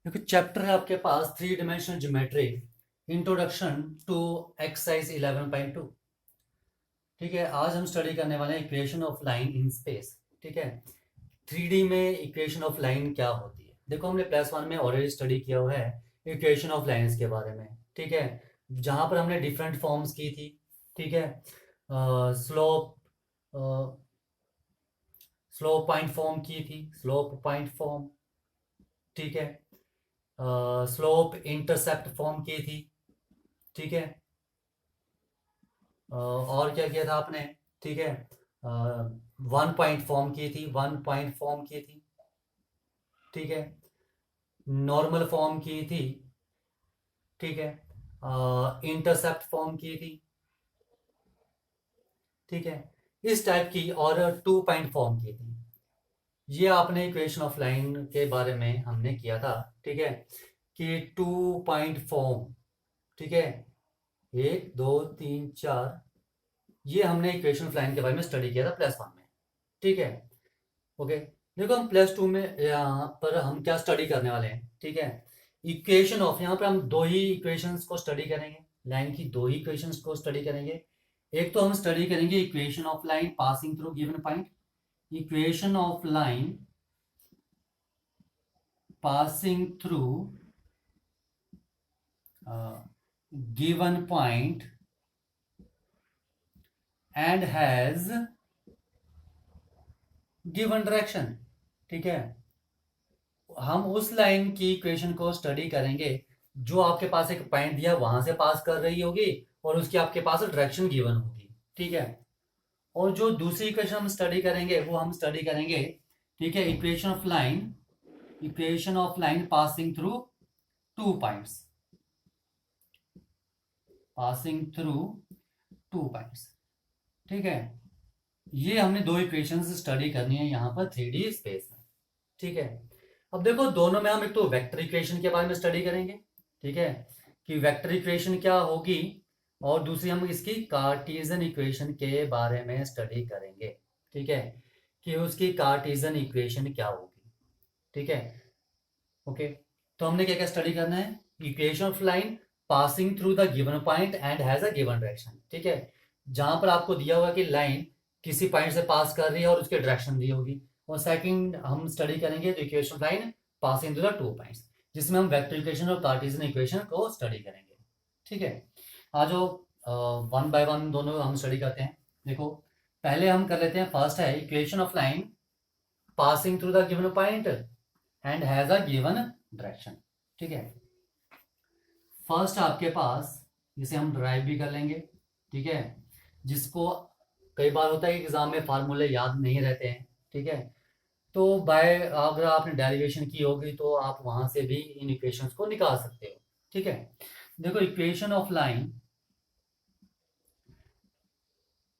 देखो चैप्टर है आपके पास three dimensional geometry introduction to exercise 11.2। ठीक है, आज हम स्टडी करने वाले हैं equation of line in space. ठीक है, थ्री डी में इक्वेशन ऑफ लाइन क्या होती है। देखो हमने प्लस वन में ऑलरेडी स्टडी किया हुआ है इक्वेशन ऑफ लाइंस के बारे में। ठीक है, जहाँ पर हमने डिफरेंट फॉर्म्स की थी। ठीक है, स्लोप स्लोप पॉइंट फॉर्म की थी, स्लोप पॉइंट फॉर्म। ठीक है, स्लोप इंटरसेप्ट फॉर्म की थी। ठीक है, और क्या किया था आपने। ठीक है, वन पॉइंट फॉर्म की थी, वन पॉइंट फॉर्म की थी। ठीक है, नॉर्मल फॉर्म की थी। ठीक है, इंटरसेप्ट फॉर्म की थी। ठीक है, इस टाइप की और टू पॉइंट फॉर्म की थी। ये आपने इक्वेशन ऑफ लाइन के बारे में हमने किया था। ठीक है, कि टू पॉइंट फॉर्म। ठीक है, एक दो तीन चार, ये हमने इक्वेशन ऑफ लाइन के बारे में स्टडी किया था प्लस वन में। ठीक है, ओके। देखो हम प्लस टू में यहाँ पर हम क्या स्टडी करने वाले हैं। ठीक है, इक्वेशन ऑफ, यहाँ पर हम दो ही इक्वेशंस को स्टडी करेंगे। लाइन की दो ही इक्वेशंस को स्टडी करेंगे। एक तो हम स्टडी करेंगे equation of line passing through given point, equation of line passing through given point and has given direction. ठीक है, हम उस लाइन की इक्वेशन को स्टडी करेंगे जो आपके पास एक पॉइंट दिया वहां से पास कर रही होगी और उसकी आपके पास डायरेक्शन गिवन होगी। ठीक है, और जो दूसरी इक्वेशन हम स्टडी करेंगे वो हम स्टडी करेंगे। ठीक है, equation of line passing through two points, passing through two points. ठीक है, ये हमने दो इक्वेशंस स्टडी करनी है यहाँ पर थ्री डी स्पेस में। ठीक है, अब देखो दोनों में हम एक तो वेक्टर इक्वेशन के बारे में स्टडी करेंगे। ठीक है, कि वेक्टर इक्वेशन क्या होगी, और दूसरी हम इसकी कार्टेशियन इक्वेशन के बारे में स्टडी करेंगे। ठीक है, कि उसकी कार्टेशियन इक्वेशन क्या होगी। ठीक है, ओके। तो हमने क्या क्या स्टडी करना है, equation of line passing through the given point and has a given direction. ठीक है, जहां पर आपको दिया हुआ कि लाइन किसी पॉइंट से पास कर रही है और उसके डायरेक्शन दी होगी। और सेकंड हम स्टडी करेंगे तो equation of line passing through the two points, जिसमें हम वेक्टर इक्वेशन और कार्टेशियन इक्वेशन को स्टडी करेंगे। ठीक है, आज वन बाय वन दोनों हम स्टडी करते हैं। देखो पहले हम कर लेते हैं, फर्स्ट है equation of line passing through the given point and has a given direction. ठीक है, फर्स्ट आपके पास जिसे हम ड्राइव भी कर लेंगे। ठीक है, जिसको कई बार होता है कि एग्जाम में फार्मूले याद नहीं रहते हैं। ठीक है, तो बाय अगर आपने डेरिवेशन की होगी तो आप वहां से भी इन इक्वेशंस को निकाल सकते हो। ठीक है, देखो equation of line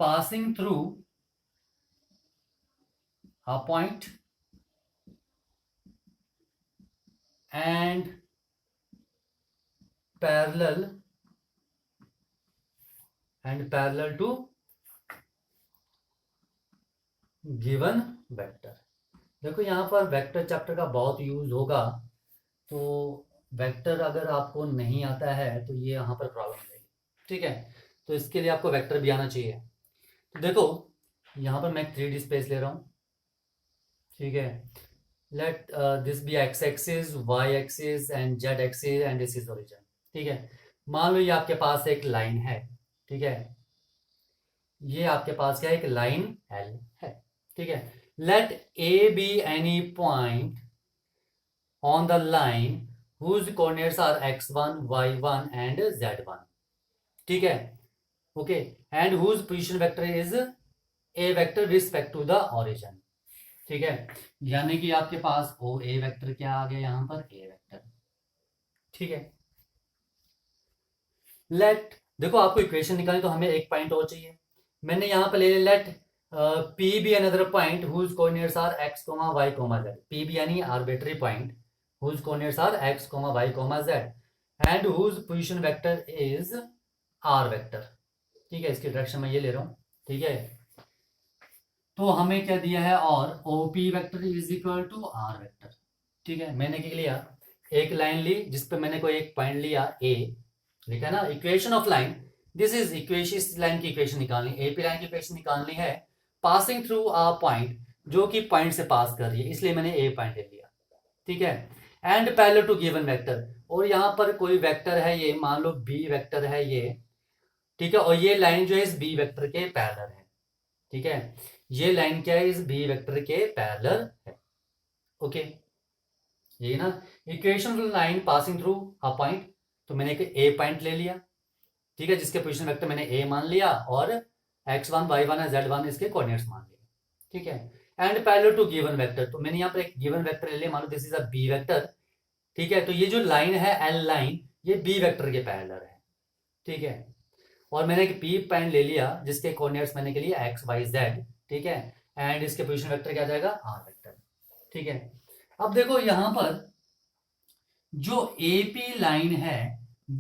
passing through a point and parallel to given vector. देखो यहाँ पर वेक्टर चैप्टर का बहुत यूज होगा, तो वेक्टर अगर आपको नहीं आता है तो ये यहाँ पर प्रॉब्लम हो जाएगी। ठीक है, तो इसके लिए आपको वेक्टर भी आना चाहिए। तो देखो यहाँ पर मैं थ्री डी स्पेस ले रहा हूँ। ठीक है, let this be x axis, y axis and z axis and this is origin. ठीक है, मान लो ये आपके पास एक लाइन है। ठीक है, ये आपके पास क्या है, एक लाइन एल है। ठीक है, let A be any point on the line whose coordinates are x1 y1 and z1। ठीक है, okay, and whose position vector is a vector with respect to the origin। ठीक है, यानी कि आपके पास ओ ए वेक्टर क्या आ गया यहाँ पर, ए वेक्टर। ठीक है, लेट, देखो आपको इक्वेशन निकालनी तो हमें एक पॉइंट और चाहिए। मैंने यहाँ पर ले लिया let P be another point whose coordinates are x comma y comma z. P be यानी arbitrary point whose coordinates are x, y, z and whose position vector is r vector। ठीक है, इसकी डायरेक्शन मैं ये ले रहा हूँ। ठीक है, तो हमें क्या दिया है, और OP vector is equal to r vector. ठीक है, मैंने क्या लिया, एक लाइन ली जिसपे मैंने कोई एक पॉइंट लिया ए, लिखा है ना, equation of line, this is equation, इस लाइन की इक्वेशन निकालनी, एपी लाइन की इक्वेशन निकालनी है पासिंग थ्रू अ पॉइंट, जो कि पॉइंट से पास कर रही है, इसलिए मैंने ए पॉइंट ले लिया, ठीक है। And parallel to given vector, और यहाँ पर कोई वेक्टर है, ये मान लो बी वेक्टर है ये, ठीक है, और ये लाइन जो है इस बी वेक्टर के पैरेलल है, ठीक है, ये लाइन क्या है, इस बी वेक्टर के पैरेलल है, ओके। ये ना equation line passing through a point, तो मैंने एक ए पॉइंट ले लिया, ठीक है, जिसके पोजीशन वेक्टर मैंने ए मान लिया, और x1 y1 z1 इसके कोऑर्डिनेट्स मान लिए, ठीक है। And parallel to given vector, तो मैंने यहाँ पर एक गिवन वेक्टर ले लिया, मान लो this is a b vector, ठीक है, तो ये जो लाइन है एल लाइन, ये बी वेक्टर के पैरेलल है, ठीक है। और मैंने एक पी पॉइंट ले लिया जिसके कोऑर्डिनेट्स मैंने के लिए एक्स वाई जेड, ठीक है, एंड इसके पोजीशन वेक्टर क्या जाएगा, आर वेक्टर, ठीक है। अब देखो यहां पर जो एपी लाइन है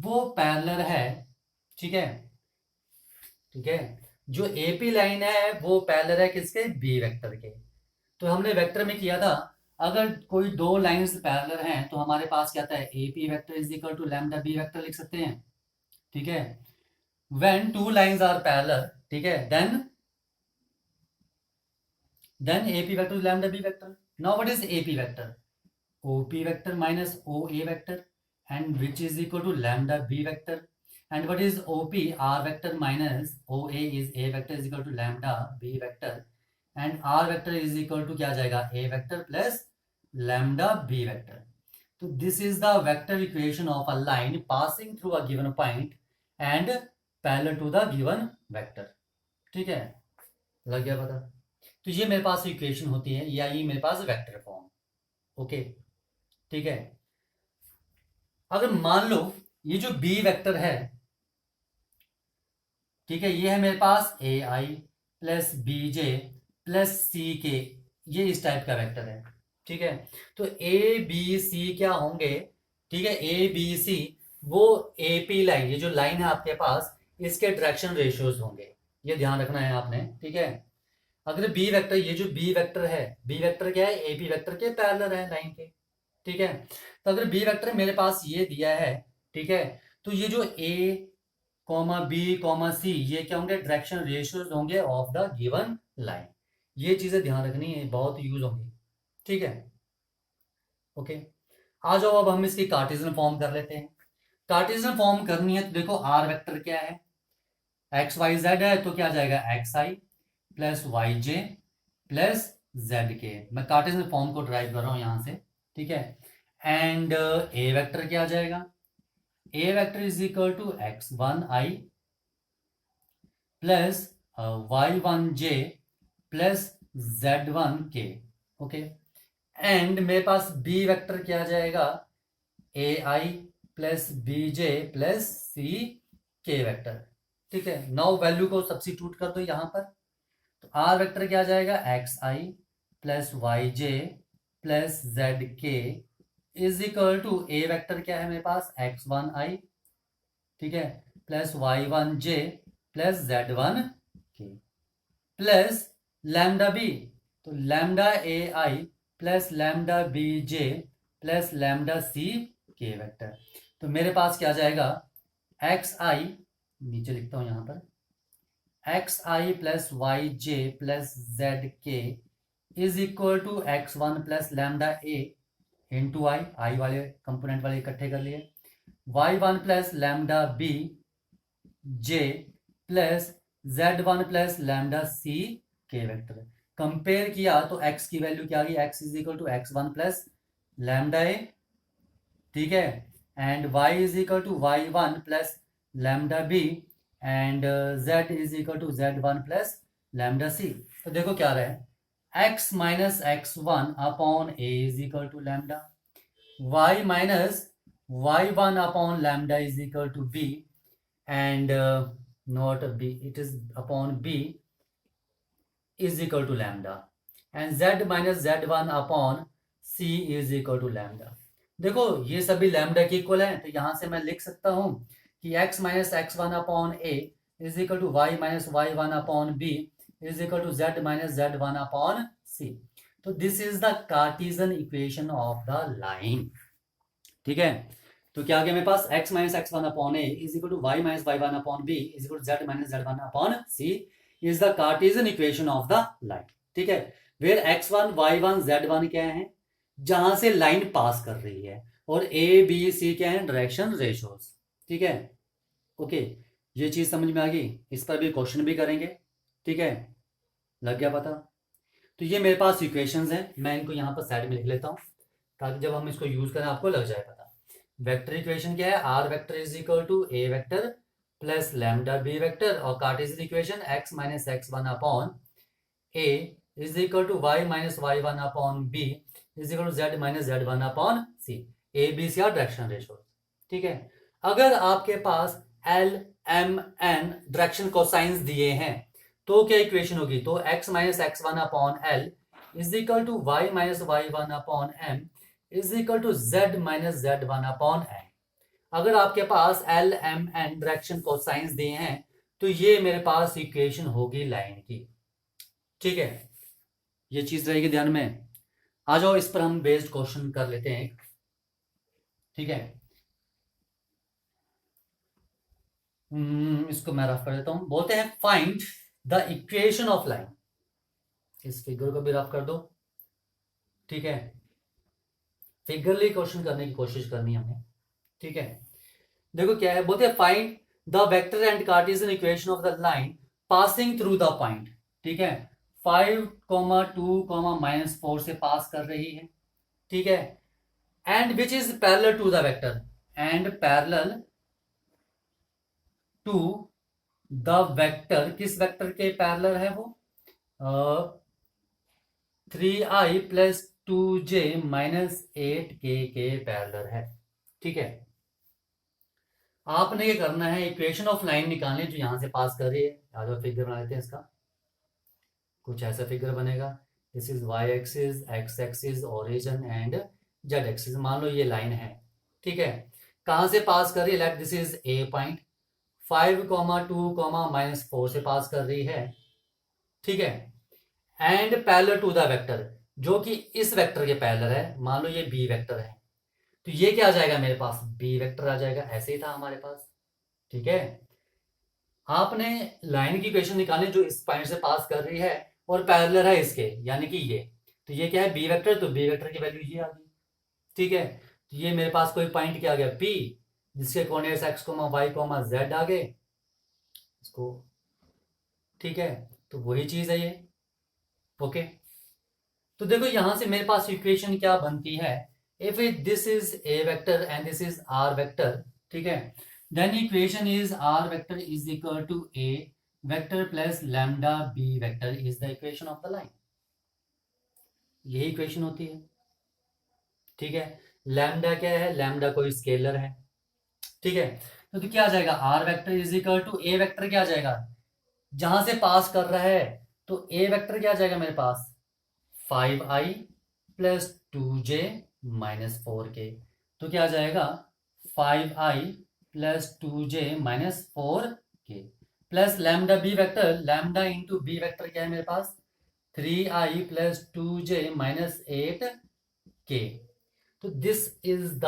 वो पैरेलल है, ठीक है, ठीक है, जो एपी लाइन है वो पैरेलल है किसके, बी वेक्टर के। तो हमने वेक्टर में किया था, अगर कोई दो लाइंस पैरेलल हैं तो हमारे पास क्या आता है, AP vector is equal to lambda b vector लिख सकते हैं, ठीक है। When two lines are parallel, ठीक है, then AP vector is lambda B vector. Now what is AP vector? OP vector minus OA vector, and which is equal to lambda B vector. And what is OP? R vector minus OA is A vector is equal to lambda B vector. And R vector is equal to क्या जाएगा, A vector plus lambda B vector. So this is the vector equation of a line passing through a given point and parallel to the given vector. ठीक है, लग गया पता। तो ये मेरे पास इक्वेशन होती है, या ये मेरे पास वेक्टर फॉर्म, ओके, ठीक है। अगर मान लो ये जो बी वेक्टर है, ठीक है, ये है मेरे पास ए i plus b j plus c के, ये इस टाइप का वेक्टर है, ठीक है। तो ए बी सी क्या होंगे, ठीक है, ए बी सी वो ए पी लाइन, ये जो लाइन है आपके पास, इसके डायरेक्शन रेशियोज होंगे, ये ध्यान रखना है आपने, ठीक है। अगर बी वेक्टर, ये जो बी वेक्टर है, बी वेक्टर क्या है, ए बी वेक्टर के पैरेलल है लाइन के, ठीक है। तो अगर बी वेक्टर मेरे पास ये दिया है, ठीक है, तो ये जो ए कॉमा बी कॉमा सी, ये क्या होंगे, डायरेक्शन रेशियोज होंगे ऑफ द गिवन लाइन, ये चीजें ध्यान रखनी है, बहुत यूज होंगी, ठीक है, ओके। आ जाओ अब हम इसकी कार्टेशियन फॉर्म कर लेते हैं। कार्टेशियन फॉर्म करनी है तो देखो आर वेक्टर क्या है, एक्स वाई जेड है, तो क्या जाएगा x i plus y j plus z के, मैं कार्टेशियन फॉर्म को ड्राइव कर रहा हूं यहां से, ठीक है। एंड ए वेक्टर क्या आ जाएगा, a vector is equal to x one i plus y one j plus z one k, okay. And मेरे पास बी वेक्टर क्या आ जाएगा, a i plus b j plus c k vector, ठीक है। नाउ वैल्यू को substitute कर दो यहां पर, तो आर वेक्टर क्या आ जाएगा, x i plus y j plus z k is equal to a vector क्या है मेरे पास, एक्स वन आई, ठीक है, plus y one j plus z one k plus lambda b, तो lambda a i plus lambda b j plus lambda c k vector. तो मेरे पास क्या जाएगा, एक्स आई, नीचे लिखता हूं यहां पर, x i plus y j plus z k is equal to x one plus lambda a into i, i वाले कंपोनेंट वाले इकट्ठे कर लिए, y one plus lambda b j plus z one plus lambda c k vector. Compare किया तो x की value क्या आ गई, x is equal to x one plus lambda a, ठीक है, and y is equal to y one plus lambda b and z is equal to z one plus lambda c. तो देखो क्या रहे, x minus x one upon a is equal to lambda, y minus y one upon lambda is equal to b and not b, it is upon b is equal to lambda, and z minus z1 upon c is equal to lambda। देखो ये सभी lambda के equal हैं, तो यहां से मैं लिख सकता हूं कि x minus x one upon a is equal to y minus y one upon b is equal to z minus z1 upon c। तो this is the Cartesian equation of the line, ठीक है। तो क्या आ गया मेरे पास x minus x one upon a is equal to y minus y one upon b is equal to z minus z one upon c is the Cartesian equation of the line. ठीक है, where x one y one z one क्या है, जहां से line पास कर रही है, और ए बी सी क्या है, डायरेक्शन रेशोज। ठीक है, ओके, ये चीज समझ में आ गई। इस पर भी क्वेश्चन भी करेंगे। ठीक है, लग गया पता। तो ये मेरे पास इक्वेशंस हैं, मैं इनको यहाँ पर साइड में लिख लेता हूँ ताकि जब हम इसको यूज करें आपको लग जाए पता। वेक्टर इक्वेशन क्या है, r vector is equal to a vector plus lambda b vector, और Cartesian equation x minus x one upon a is equal to y minus y one upon b is equal to z minus z one upon c. A b c are direction ratio. ठीक है, अगर आपके पास l m n direction cosines दिए हैं तो क्या equation होगी, तो x minus x one upon L is equal to y minus y one upon m is equal to z minus z one upon n. अगर आपके पास l m n direction cosines दिए हैं तो ये मेरे पास इक्वेशन होगी लाइन की। ठीक है, ये चीज रहेगी ध्यान में। आ जाओ इस पर हम बेस्ड क्वेश्चन कर लेते हैं। ठीक है, इसको मैं रफ कर देता हूं। बोलते हैं find the equation of line. इस फिगर को भी रफ कर दो। ठीक है, फिगरली क्वेश्चन करने की कोशिश करनी है हमें। ठीक है, देखो क्या है, बोलते हैं find the vector and Cartesian equation of the line passing through the point. ठीक है, 5, 2, -4 से पास कर रही है। ठीक है, and which is parallel to the vector, and parallel to the vector, किस वेक्टर के पैरेलल है वो, 3i plus 2j minus 8k के पैरेलल है। ठीक है, आपने ये करना है, इक्वेशन ऑफ लाइन निकालनी जो यहां से पास कर रही है। आ जाओ फिगर बना लेते हैं इसका। कुछ ऐसा फिगर बनेगा, this is y axis, x axis, origin and z axis. मान लो ये लाइन है। ठीक है, कहां से पास कर रही है, let this is A point, 5, 2, -4 से पास कर रही है। ठीक है, and parallel to the vector, जो कि इस वेक्टर के पैरेलल है। मान लो ये बी वेक्टर है, तो ये क्या आ जाएगा मेरे पास, बी वेक्टर आ जाएगा। ऐसे ही था हमारे पास। ठीक है, आपने लाइन की इक्वेशन निकालनी जो इस पॉइंट से पास कर रही है और पैरेलल है इसके, यानी कि ये। तो ये क्या है, बी वेक्टर, तो बी वेक्टर की वैल्यू ये आ गई। ठीक है, तो ये मेरे पास कोई पॉइंट क्या आ गया, पी, जिसके कोऑर्डिनेट्स एक्स, वाई, जेड आ गए इसको। ठीक है, तो वही चीज है ये। ओके, तो देखो यहां से मेरे पास इक्वेशन क्या बनती है, if this is a vector and this is r vector. ठीक है, then equation is r vector is equal to a vector plus lambda b vector is the equation of the line. यही equation होती है। ठीक है, lambda क्या है, lambda कोई स्केलर है। ठीक है, तो क्या आ जाएगा, r vector is equal to a vector क्या आ जाएगा, जहां से पास कर रहा है, तो ए वेक्टर क्या आ जाएगा मेरे पास, 5i plus 2j minus 4k। तो क्या आ जाएगा, 5i plus 2j minus 4k plus lambda b vector, lambda into b vector क्या है मेरे पास, 3i plus 2j minus 8k। तो this is the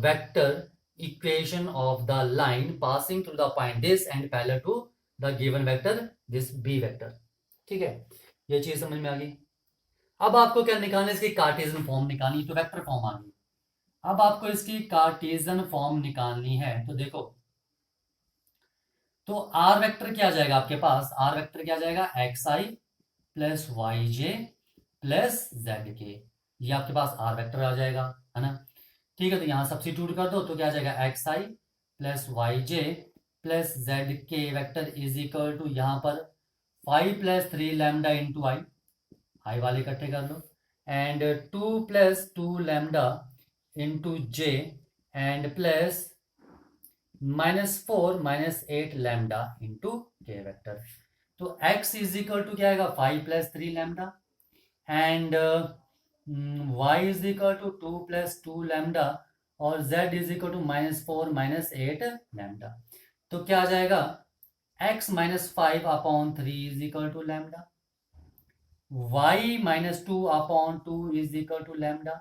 vector equation of the line passing through the point this and parallel to the given vector this b vector. ठीक है, ये चीज समझ में आ गई। अब आपको क्या निकालना है, इसकी कार्टेशियन फॉर्म निकालनी, तो वेक्टर फॉर्म आ गई। अब आपको इसकी कार्टेशियन फॉर्म निकालनी है, तो देखो, तो आर वेक्टर क्या आ जाएगा आपके पास, आर वेक्टर क्या आ जाएगा, x i plus y j plus z के। ये आपके पास आर वेक्टर आ जाएगा, है ना। ठीक है, तो यहां सब्स्टिट्यूट कर दो, तो क्या आ जाएगा, x i plus y j plus z k vector is equal to, यहां पर 5 plus 3 lambda into i, i वाले इकट्ठे कर लो, and 2 plus 2 lambda into j and plus -4 -8 lambda into k vector. तो x इज इक्वल टू क्या आएगा, 5 plus 3 lambda and y is equal to 2 plus 2 lambda और z is equal to -4 -8 lambda. तो क्या आ जाएगा, x -5 upon 3 is equal to lambda, y -2 upon 2 is equal to lambda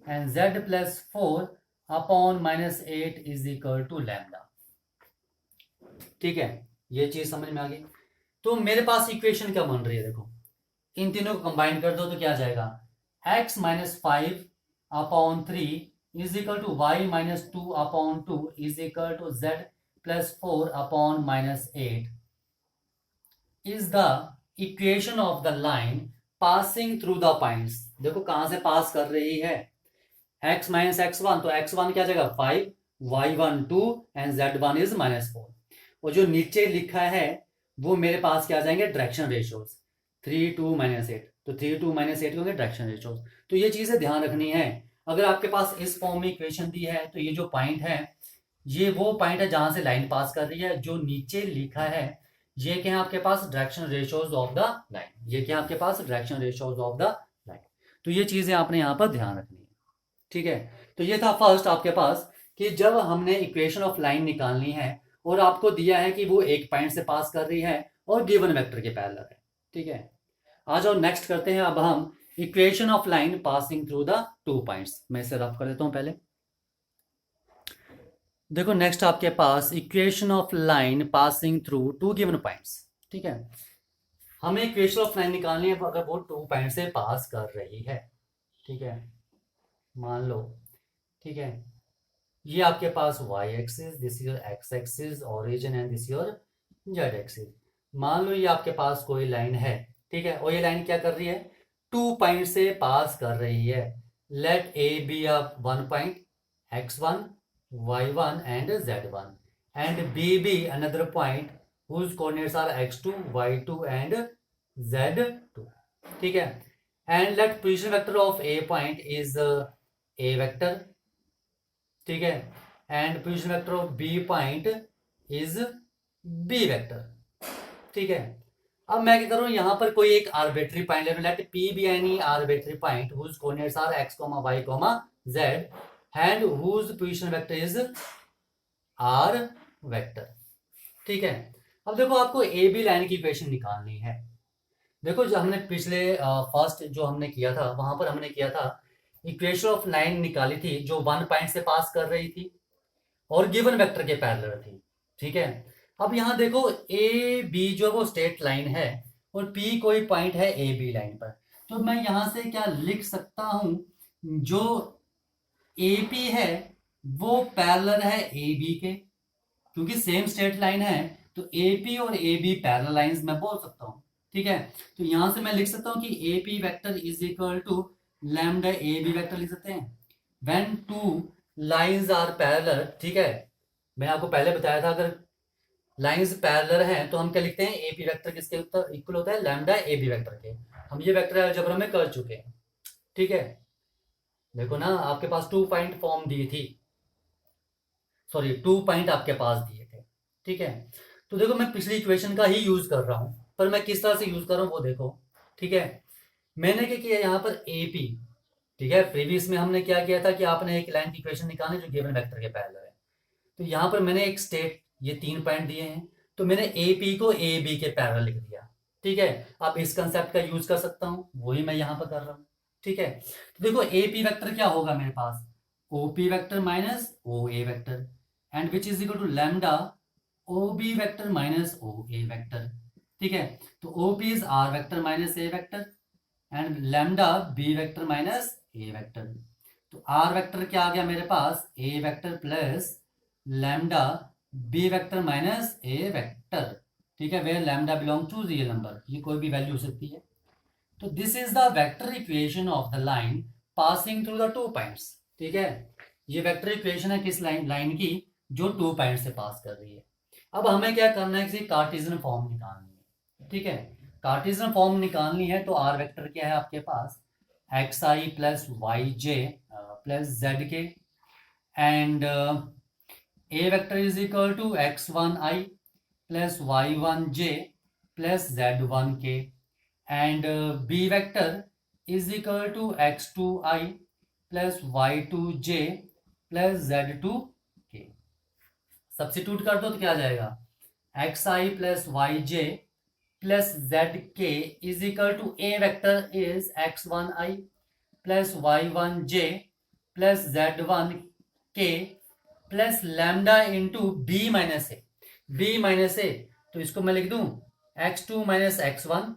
and z +4 upon -8 is equal to lambda. ठीक है, ये चीज समझ में आ गई। तो मेरे पास इक्वेशन क्या बन रही है, देखो इन तीनों को कंबाइन कर दो तो क्या आ जाएगा, x - 5 upon 3 is equal to y - 2 upon 2 is equal to z + 4 upon -8 is the equation of the line passing through the points. देखो कहां से पास कर रही है, x - x1, तो x1 क्या जाएगा 5, y1 2 एंड z1 इज -4। और जो नीचे लिखा है वो मेरे पास क्या आ जाएंगे, डायरेक्शन रेशियोज 3 2 -8, तो 3 2 -8 होंगे डायरेक्शन रेशियोज। तो ये चीजें ध्यान रखनी है। अगर आपके पास इस फॉर्म में इक्वेशन दी है तो ये जो पॉइंट है ये वो पॉइंट है जहां से लाइन पास कर रही है। जो नीचे लिखा है ये क्या है आपके पास, direction ratios of the line, ये क्या है आपके पास, direction ratios of the line. तो ये चीजें आपने यहाँ पर ध्यान रखनी है। ठीक है, तो ये था फर्स्ट आपके पास कि जब हमने इक्वेशन ऑफ लाइन निकालनी है और आपको दिया है कि वो एक पॉइंट से पास कर रही है और गिवन वेक्टर के पैरेलल है। ठीक है, आ जाओ नेक्स्ट करते हैं अब हम equation of line passing through the 2 points. मैं इसे रफ कर देता हूं पहले। देखो नेक्स्ट आपके पास equation of line passing through 2 given points. ठीक है, हमें इक्वेशन ऑफ लाइन निकालनी है अगर वो 2 पॉइंट से पास कर रही है। ठीक है, मान लो, ठीक है, ये आपके पास y axis, this your x axis origin and this your z axis. मान लो ये आपके पास कोई लाइन है, ठीक है, और ये लाइन क्या कर रही है, 2 पॉइंट से पास कर रही है। Let a be a 1 point x1 y1 and z1 and b be another point whose coordinates are x2 y2 and z2। ठीक है, and let position vector of a point is a vector. ठीक है, and position vector of b point is b vector. ठीक है, अब मैं क्या करूं, यहां पर कोई एक आर्बिट्री पॉइंट ले लूं, let P be any arbitrary point whose coordinates are x, y, z and whose position vector is r vector. ठीक है, अब देखो आपको ए बी लाइन की इक्वेशन निकालनी है। देखो जो हमने पिछले फर्स्ट जो हमने किया था वहां पर हमने किया था इक्वेशन ऑफ लाइन निकाली थी जो 1 पॉइंट से पास कर रही थी और गिवन वेक्टर के पैरेलल थी। ठीक है, अब यहां देखो ए बी जो वो स्ट्रेट लाइन है और पी कोई पॉइंट है ए बी लाइन पर, तो मैं यहां से क्या लिख सकता हूं, जो ए पी है वो पैरेलल है ए बी के, क्योंकि सेम स्ट्रेट लाइन है तो ए पी और ए बी पैरेलल लाइंस मैं बोल सकता हूं। ठीक है, तो यहां से मैं लिख सकता हूं कि A P vector is equal to lambda A B vector लिख सकते हैं व्हेन 2 लाइंस आर पैरेलल। ठीक है, मैंने आपको पहले बताया था अगर लाइंस पैरेलल हैं तो हम क्या लिखते हैं, ए पी वेक्टर किसके इक्वल होता है, लैम्डा ए बी वेक्टर के। हम ये वेक्टर अलजेब्रा में कर चुके हैं। ठीक है, देखो ना आपके पास 2 पॉइंट फॉर्म दी थी, सॉरी 2 पॉइंट आपके पास दिए थे। ठीक है, तो देखो मैं पिछली इक्वेशन का ही यूज कर रहा हूं, पर मैं किस तरह से यूज कर रहा हूं वो देखो। ठीक है, मैंने क्या किया यहाँ पर ए पी, ठीक है, प्रीवियस में हमने क्या किया था कि आपने एक लाइन की इक्वेशन निकालनी जो गिवन वेक्टर के पैरेलल है, तो यहाँ पर मैंने एक स्टेट ये 3 पॉइंट दिए हैं तो मैंने ए पी को ए बी के पैरेलल लिख दिया। ठीक है, अब इस कंसेप्ट का यूज कर सकता हूँ, वही मैं यहाँ पर कर रहा हूँ। ठीक है, तो देखो ए पी वेक्टर क्या होगा मेरे पास, O P vector minus O A vector and which is equal to lambda O B vector minus O A vector. ठीक है, तो O P is r vector minus a vector and lambda b vector minus a vector. तो r vector क्या आ गया मेरे पास, a vector plus lambda b vector minus a vector. ठीक है, where lambda belong to real number, ये कोई भी वैल्यू हो सकती है। तो this is the vector equation of the line passing through the 2 points. ठीक है, ये वेक्टर इक्वेशन है किस लाइन की, जो 2 पॉइंट से पास कर रही है। अब हमें क्या करना है, किसी कार्टेशियन फॉर्म निकालनी है। ठीक है, कार्टेशियन फॉर्म निकालनी है तो आर वेक्टर क्या है आपके पास, x i plus y j plus z k and a vector is equal to x one i plus y one j plus z one k and b vector is equal to x two i plus y two j plus z two k. Substitute कर दो तो क्या आ जाएगा, x i plus y j plus z k is equal to a vector is x one i plus y one j plus z one k plus lambda into b minus a, b minus a, तो इसको मैं लिख दूं x2 minus x1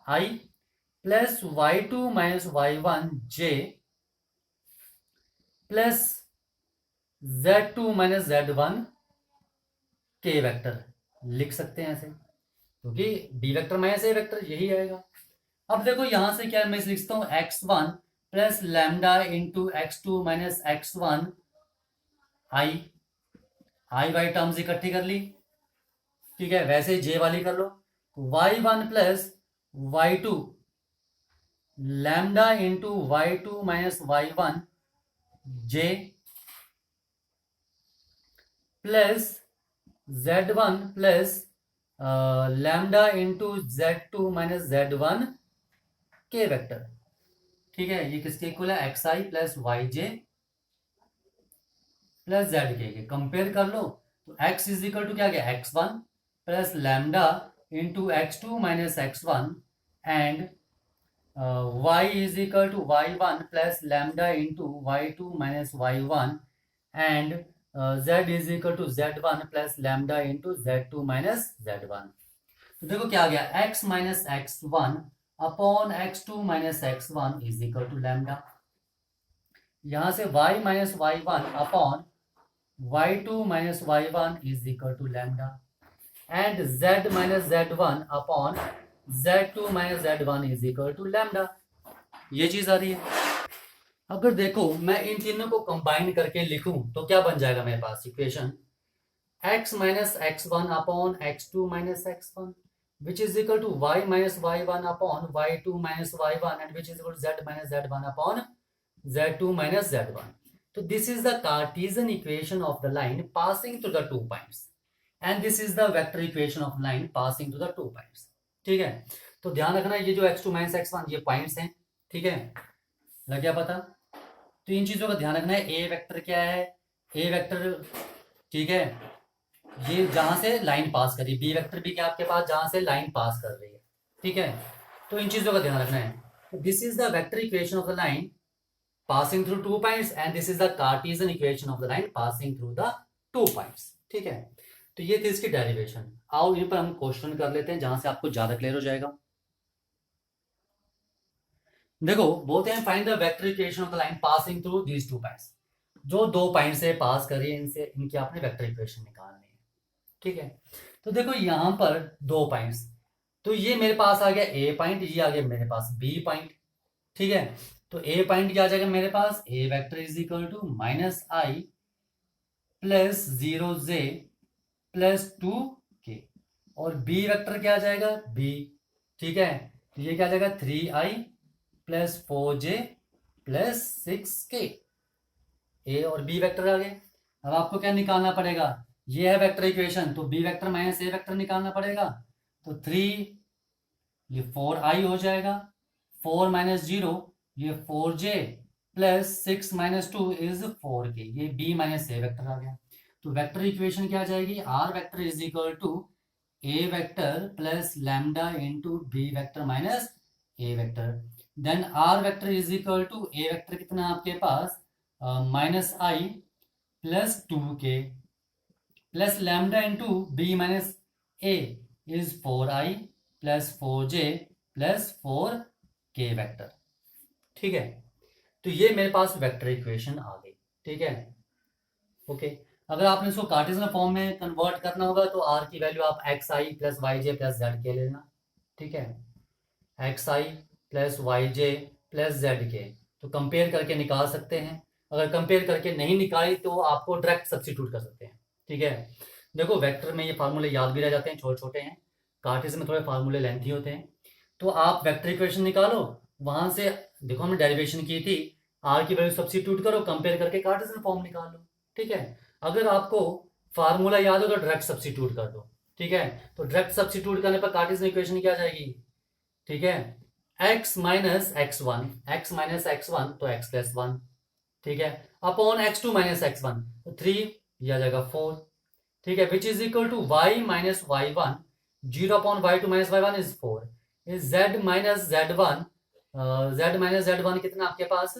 i plus y2 minus y1 j plus z2 minus z1 k vector लिख सकते हैं ऐसे, क्योंकि b vector minus a vector यही आएगा। अब देखो यहां से क्या मैं लिखता हूं x1 plus lambda into x2 minus x1 i, i y terms इकट्ठी कर ली, ठीक है, वैसे जे वाली कर लो, y1 plus y2 lambda into y2 minus y1 j plus z1 plus lambda into z2 minus z1 k vector, ठीक है, ये किसके इक्वल है x i plus y j plus z k, compare कर लो तो x इज इक्वल टू क्या गया x1 plus lambda into x2 minus x1 and y is equal to y1 plus lambda into y2 minus y1 and z is equal to z1 plus lambda into z2 minus z1। तो देखो क्या आ गया x minus x1 upon x2 minus x1 is equal to lambda, यहां से y minus y1 upon y2 minus y1 is equal to lambda and z minus z1 upon z2 minus z1 is equal to lambda, ये चीज आ रही है। अगर देखो मैं इन तीनों को कंबाइन करके लिखूं तो क्या बन जाएगा मेरे पास equation x minus x1 upon x2 minus x1 which is equal to y minus y1 upon y2 minus y1 and which is equal to z minus z1 upon z2 minus z1. So this is the Cartesian equation of the line passing through the 2 points and this is the vector equation of line passing through the 2 points. ठीक है, तो ध्यान रखना ये जो x2 minus x1 ये points हैं, ठीक है, लग गया पता। तो इन चीजों का ध्यान रखना है, ए वेक्टर क्या है, ए वेक्टर, ठीक है, ये जहां से लाइन पास कर रही है, बी वेक्टर भी क्या आपके पास जहां से लाइन पास कर रही है, ठीक है, तो इन चीजों का ध्यान रखना है। This is the vector equation of the line passing through 2 points and this is the Cartesian equation of the line passing through the 2 points, ठीक है। तो ये थी इसकी डेरिवेशन। आओ इन पर हम क्वेश्चन कर लेते हैं जहां से आपको ज्यादा क्लियर हो जाएगा। देखो बोलते हैं find the vector equation of the line passing through these 2 points, जो 2 पॉइंट से पास कर रही है इनसे इनकी आपने वेक्टर इक्वेशन निकालनी है, ठीक है। तो देखो यहां पर 2 पॉइंट्स, तो ये मेरे पास आ गया ए पॉइंट, ये आ गया मेरे पास बी पॉइंट, ठीक है। तो ए पॉइंट क्या आ जाएगा मेरे पास, a vector is equal to minus i plus 0 j plus 2 k, और बी वेक्टर क्या आ जाएगा बी, ठीक है, तो ये क्या आ जाएगा 3i plus 4j plus 6k, ए और बी वेक्टर आ गए। अब आपको क्या निकालना पड़ेगा, ये है वेक्टर इक्वेशन, तो B vector minus a vector निकालना पड़ेगा, तो 3 ये 4i हो जाएगा, 4 माइनस 0 ये 4j plus 6 minus 2 is 4k, ये बी माइनस ए वेक्टर आ गया। तो वेक्टर इक्वेशन क्या आ जाएगी, r vector is equal to a vector plus lambda into b vector minus a vector, then r vector is equal to a vector कितना आपके पास minus i plus 2k plus lambda into b minus a is 4i plus 4j plus 4k vector, ठीक है। तो ये मेरे पास vector equation आ गई, ठीक है, ओके। अगर आपने इसको कार्टेशियन फॉर्म में कन्वर्ट करना होगा तो आर की वैल्यू आप x i plus y j plus z के लेना, ठीक है, x i plus y j plus z के, तो कंपेयर करके निकाल सकते हैं। अगर कंपेयर करके नहीं निकाली तो आपको डायरेक्ट सब्स्टिट्यूट कर सकते हैं, ठीक है। देखो वेक्टर में ये फार्मूले याद भी रह जाते हैं, छोटे छोटे हैं, कार्टेशियन में थोड़े फार्मूले लेंथी होते हैं। तो आप वेक्टर इक्वेशन निकालो, वहां से देखो हमने डेरिवेशन की थी, आर की वैल्यू सब्स्टिट्यूट करो, कंपेयर करके कार्टेशियन फॉर्म निकाल लो, ठीक है। अगर आपको फार्मूला याद हो तो डायरेक्ट सब्स्टिट्यूट कर दो, ठीक है। तो डायरेक्ट सब्स्टिट्यूट करने पर कार्टेशियन इक्वेशन क्या जाएगी, ठीक है, x minus x1, x minus x1 तो x प्लस 1, ठीक है, अपॉन x2 माइनस x1 तो 3, यह आ जाएगा 4, ठीक है, which is equal to y minus y1, 0 upon y2 minus y1 is 4, is z minus z1, z minus z1 कितना आपके पास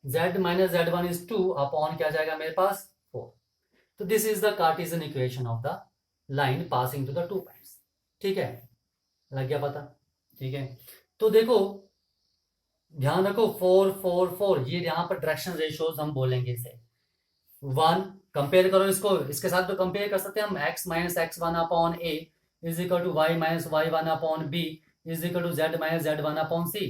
z minus z1 is 2 upon क्या जाएगा मेरे पास 4। तो this is the Cartesian equation of the line passing to the 2 points. ठीक है, लग गया पता। ठीक है, तो देखो ध्यान रखो 4 4 4 ये यहाँ पर डायरेक्शन रेशियोज हम बोलेंगे इसे। 1 कंपेयर करो इसको, इसके साथ तो कंपेयर कर सकते हैं हम, x minus x one upon a is equal to y minus y one upon b is equal to z minus z one upon c.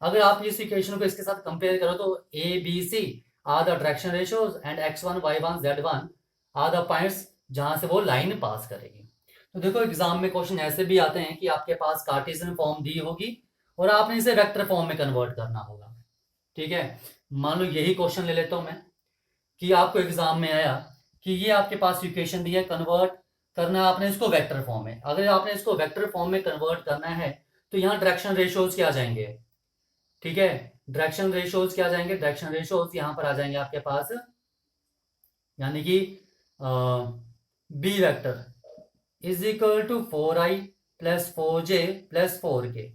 अगर आप इस इक्वेशन को इसके साथ कंपेयर करो तो a b c are the direction ratios and x1 y1 z1 are the points जहां से वो लाइन पास करेगी। तो देखो एग्जाम में क्वेश्चन ऐसे भी आते हैं कि आपके पास कार्टेशियन फॉर्म दी होगी और आपने इसे वेक्टर फॉर्म में कन्वर्ट करना होगा। ठीक है, मान लो यही क्वेश्चन ले लेता हूं मैं कि आपको एग्जाम में आया कि ये आपके पास इक्वेशन दी है, कन्वर्ट करना है आपने इसको वेक्टर फॉर्म में। अगर आपने इसको वेक्टर फॉर्म में कन्वर्ट करना है तो यहाँ डायरेक्शन रेशियोज क्या आ जाएंगे। ठीक है, डायरेक्शन रेशियोज क्या आ जाएंगे, डायरेक्शन रेशियोज यहाँ पर आ जाएंगे आपके पास, यानी कि b vector is equal to 4i plus 4j plus 4k।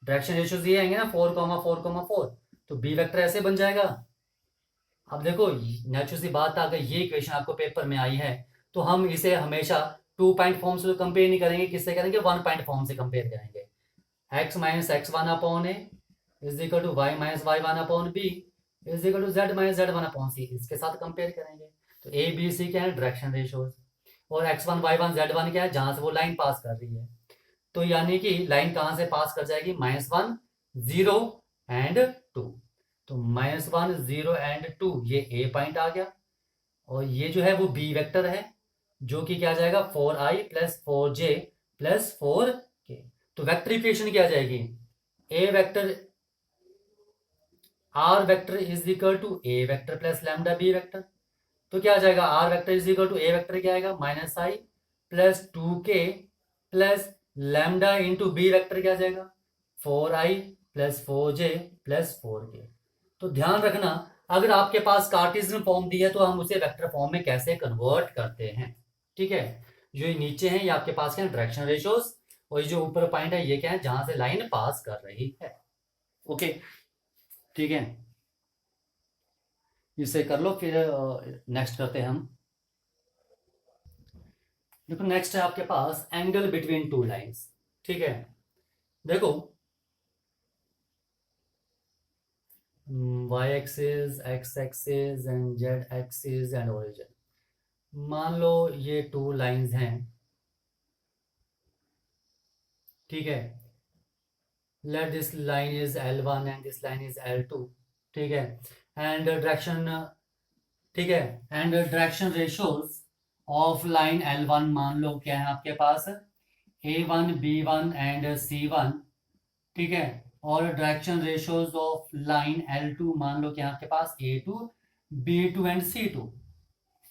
Direction ratios ये आएंगे ना 4,4,4, तो बी वेक्टर ऐसे बन जाएगा। अब देखो नेचुरल सी बात अगर ये इक्वेशन आपको पेपर में आई है तो हम इसे हमेशा 2 पॉइंट फॉर्म से तो कंपेयर नहीं करेंगे, किससे करेंगे 1 पॉइंट फॉर्म से कंपेयर करेंगे। x minus x one upon a is equal to y minus y one upon b is equal to z minus z one upon c, इसके साथ कंपेयर करेंगे। तो ए बी सी क्या है, डायरेक्शन रेशियोज, और x1 y1 z1 क्या है, जहां से वो लाइन पास कर रही है। तो यानी कि लाइन कहां से पास कर जाएगी, -1 0 एंड 2। तो -1 0 एंड 2 ये ए पॉइंट आ गया, और ये जो है वो बी वेक्टर है जो कि क्या जाएगा 4i plus 4j plus 4k। तो वेक्टर इक्वेशन क्या आ जाएगी, a vector r vector is equal to a vector plus lambda b vector. तो क्या आ जाएगा, r vector is equal to a vector क्या आएगा -i plus 2k plus lambda into b vector क्या आ जाएगा 4i plus 4j plus 4k। तो ध्यान रखना अगर आपके पास कार्टेशियन फॉर्म दी है तो हम उसे वेक्टर फॉर्म में कैसे कन्वर्ट करते हैं। ठीक है, जो ये नीचे हैं ये आपके पास क्या है डायरेक्शन रेशियोज, और ये जो ऊपर पॉइंट है ये क्या है जहां से लाइन पास कर रही है। ओके, ठीक है, इसे कर लो, फिर नेक्स्ट करते हैं हम। देखो नेक्स्ट है आपके पास एंगल बिटवीन टू लाइंस। ठीक है, देखो y axis, x axis and z axis and origin. मान लो ये टू लाइंस हैं। ठीक है, let this line is L1 and this line is L2। ठीक है, एंड डायरेक्शन, ठीक है, and direction ratios of line L1 मान लो क्या है आपके पास A1 B1 एंड C1। ठीक है, और direction ratios of line L2 मान लो क्या आपके पास A2 B2 एंड C2।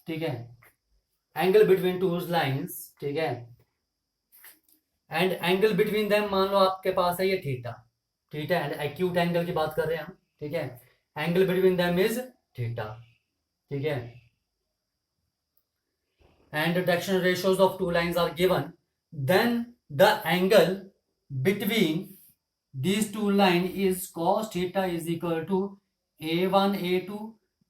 ठीक है, एंगल बिटवीन टू लाइंस। ठीक है, एंड एंगल बिटवीन देम मान लो आपके पास है ये थीटा। ठीक है, एंड एक्यूट एंगल की बात कर रहे हैं हम। ठीक है, angle between them is theta. ठीक है, and the direction ratios of two lines are given, then the angle between these two lines is cos theta is equal to a1 a2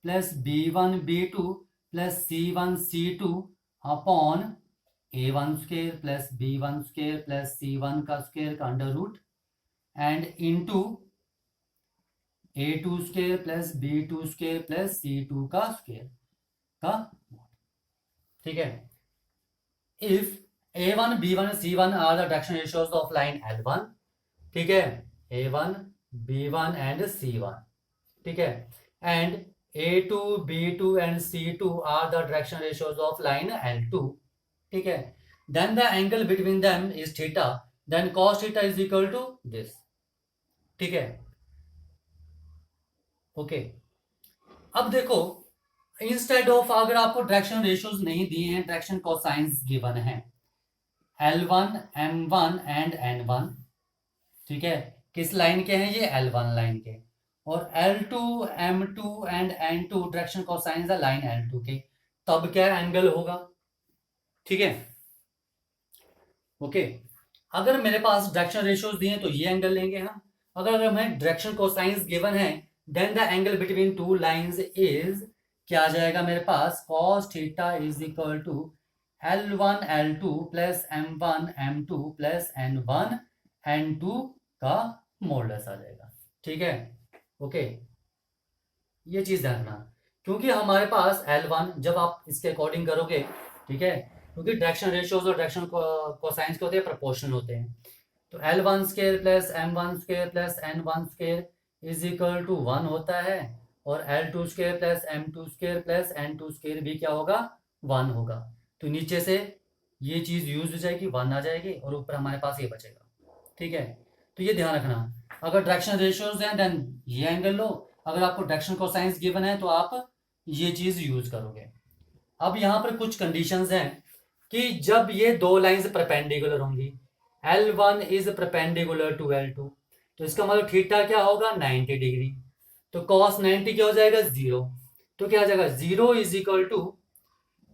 plus b1 b2 plus c1 c2 upon a1 square plus b1 square plus c1 का square का under root and into a2 square plus b2 square plus c2 का square का। ठीक है, if a1 b1 c1 are the direction ratios of line L1। ठीक है, a1 b1 and c1। ठीक है, and a2 b2 and c2 are the direction ratios of line L2। ठीक है, then the angle between them is theta, then cos theta is equal to this। ठीक है, okay, अब देखो instead of अगर आपको डायरेक्शन रेशियोज नहीं दिए हैं, डायरेक्शन कोसाइंस गिवन है L1 M1 एंड N1। ठीक है, किस लाइन के हैं ये L1 लाइन के, और L2 M2 and N2 direction cosines है लाइन L2 के, तब क्या एंगल होगा। ठीक है, ओके, अगर मेरे पास डायरेक्शन रेशियोज दिए हैं तो ये एंगल लेंगे हम। अगर हमें डायरेक्शन कोसाइंस गिवन है then the angle between two lines is, क्या आ जाएगा मेरे पास, cos theta is equal to L1 L2 plus M1 M2 plus N1 N2 का मॉडुलस आ जाएगा। ठीक है, ओके, ये चीज ध्यान रखना, क्योंकि हमारे पास L1 जब आप इसके अकॉर्डिंग करोगे, ठीक है, क्योंकि डायरेक्शन रेशियोज और डायरेक्शन कोसाइंस के होते हैं, प्रोपोर्शनल होते हैं, तो L1 square plus M1 square plus N1 square is equal to 1 होता है, और L2 square plus M2 square plus N2 square भी क्या होगा, 1 होगा। तो नीचे से ये चीज यूज हो जाएगी, 1 आ जाएगी, और ऊपर हमारे पास ये बचेगा। ठीक है, तो ये ध्यान रखना, अगर डायरेक्शन रेशियोज हैं देन ये एंगल लो, अगर आपको डायरेक्शन कोसाइंस गिवन है तो आप ये चीज यूज करोगे। अब यहाँ पर कुछ कंडीशंस हैं कि जब ये दो लाइंस परपेंडिकुलर होंगी, L1 is perpendicular to L2, तो इसका मतलब थीटा क्या होगा, 90 डिग्री, तो cos 90 क्या हो जाएगा, 0, तो क्या आ जाएगा, 0 is equal to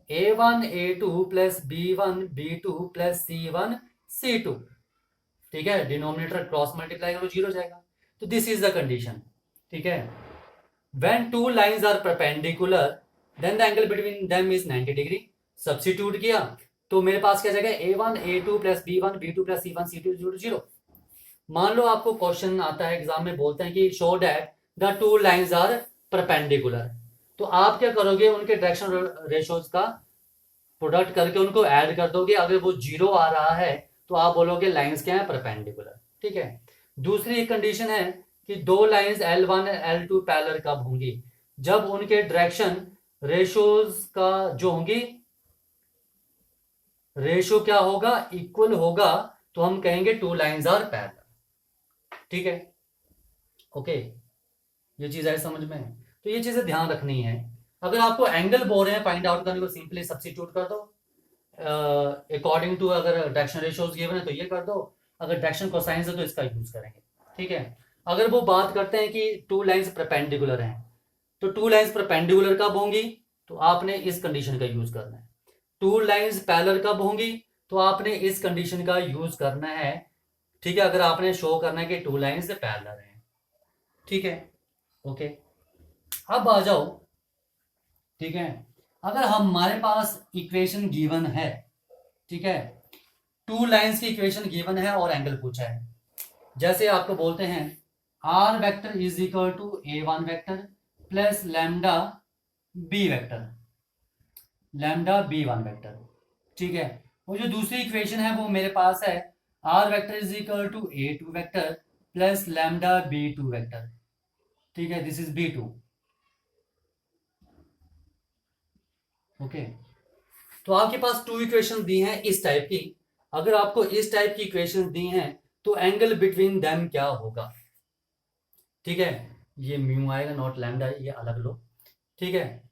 A1 A2 plus B1 B2 plus C1 C2। ठीक है, डिनोमिनेटर क्रॉस मल्टीप्लाई करो, 0 जाएगा, तो दिस इज द कंडीशन। ठीक है, when two lines are perpendicular then the angle between them is 90 degree. Substitute किया तो मेरे पास क्या जाएगा, A1 A2 plus B1 B2 plus C1 C2 0। मान लो आपको क्वेश्चन आता है एग्जाम में, बोलते हैं कि show that the two lines are perpendicular, तो आप क्या करोगे, उनके डायरेक्शन रेशियोज का प्रोडक्ट करके उनको ऐड कर दोगे, अगर वो 0 आ रहा है तो आप बोलोगे लाइंस क्या है, परपेंडिकुलर। ठीक है, दूसरी एक कंडीशन है कि दो लाइंस L1 L2 पैरेलल कब होंगी, जब उनके डायरेक्शन रेशियोज का जो होंगी, रेशियो क्या होगा, इक्वल होगा, तो हम कहेंगे टू लाइंस आर पैरेलल। ठीक है, ओके, ये चीज है समझ में, तो ये चीजें ध्यान रखनी है। अगर आपको एंगल बोल रहे हैं फाइंड आउट करने को, सिंपली सब्स्टिट्यूट कर दो अकॉर्डिंग टू, अगर डायरेक्शन रेशियोज गिवन है तो ये कर दो, अगर डायरेक्शन कोसाइंस है तो इसका यूज करेंगे। ठीक है, अगर वो बात करते हैं कि टू लाइंस परपेंडिकुलर हैं, तो टू लाइंस परपेंडिकुलर कब होंगी, तो आपने इस कंडीशन का यूज करना है। टू लाइंस पैरेलल कब होंगी, तो आपने इस कंडीशन का यूज करना है। ठीक है, अगर आपने शो करना है कि टू लाइंस पैरेलल हैं। ठीक है, ओके, अब आ जाओ। ठीक है, अगर हमारे पास इक्वेशन गिवन है, ठीक है, टू लाइंस की इक्वेशन गिवन है और एंगल पूछा है, जैसे आपको बोलते हैं r vector is equal to A1 vector plus lambda b vector, lambda B1 vector. ठीक है, वो जो दूसरी इक्वेशन है वो मेरे पास है r vector is equal to A2 vector plus lambda B2 vector. ठीक है, दिस इज B2। ओके, तो आपके पास टू इक्वेशन दी हैं इस टाइप की, अगर आपको इस टाइप की इक्वेशन दी हैं तो एंगल बिटवीन देम क्या होगा। ठीक है, ये म्यू आएगा नॉट लैम्डा, ये अलग लो। ठीक है,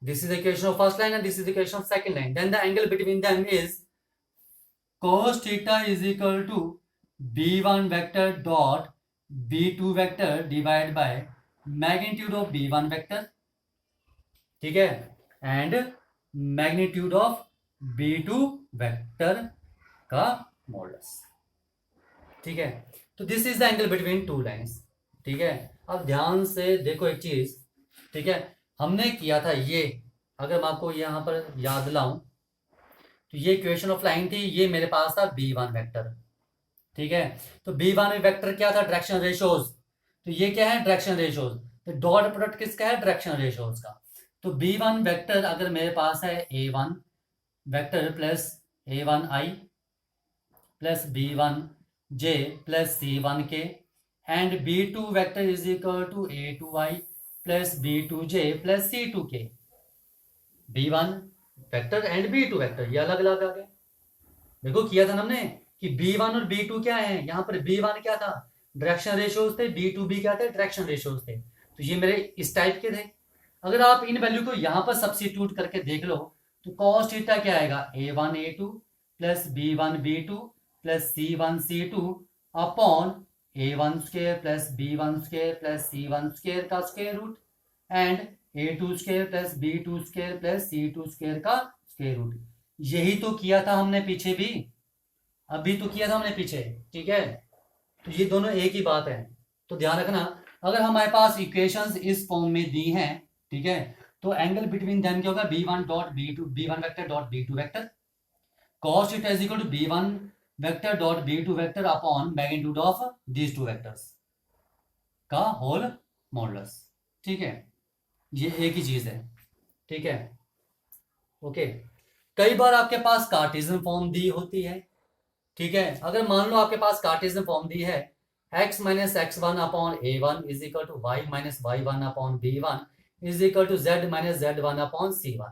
this is equation of first line and this is equation of second line, then the angle between them is cos theta is equal to B1 vector dot B2 vector divide by magnitude of B1 vector, ठीक है, and magnitude of B2 vector का modulus. ठीक है, तो this is the angle between two lines. ठीक है, अब ध्यान से देखो एक चीज। ठीक है, हमने किया था ये, अगर मैं आपको यहां पर याद दिलाऊं तो ये इक्वेशन ऑफ लाइन थी, ये मेरे पास था B1 वेक्टर। ठीक है, तो B1 वेक्टर क्या था, डायरेक्शन रेशियोज, तो ये क्या है, डायरेक्शन रेशियोज, तो डॉट प्रोडक्ट किसका है, डायरेक्शन रेशियोज का। तो B1 वेक्टर अगर मेरे पास है A1 vector plus A1i plus B1j plus C1k and B2 vector is equal to A2i plus B2j plus C2k। B1 vector and B2 vector ये अलग अलग आ गए। देखो किया था ना हमने कि B1 और B2 क्या है, यहाँ पर B1 क्या था, डायरेक्शन रेशियोज थे, B2 भी क्या थे, डायरेक्शन रेशियोज थे, तो ये मेरे इस टाइप के थे। अगर आप इन वैल्यू को यहाँ पर सब्स्टिट्यूट करके देख लो तो cos थीटा क्या आएगा, A1 A2 plus B1 B2 plus C1 C2 upon A1 square plus B1 square plus C1 square का square root and A2 square plus B2 square plus C2 square का square root. यही तो किया था हमने पीछे भी, अभी तो किया था हमने पीछे। ठीक है, तो ये दोनों एक ही बात है, तो ध्यान रखना। अगर हमारे पास इक्वेशंस इस फॉर्म में दी हैं, ठीक है, तो एंगल बिटवीन देम क्या होगा, b1 dot b1 vector dot b2 vector, cos theta is equal to b1 vector dot b2 vector upon magnitude of these two vectors का होल मॉडुलस। ठीक है, ये एक ही चीज है। ठीक है, ओके। कई बार आपके पास कार्टेशियन फॉर्म दी होती है। ठीक है, अगर मान लो आपके पास कार्टेशियन फॉर्म दी है, x minus x one upon a one is equal to y minus y one upon b one is equal to z minus z one upon c one,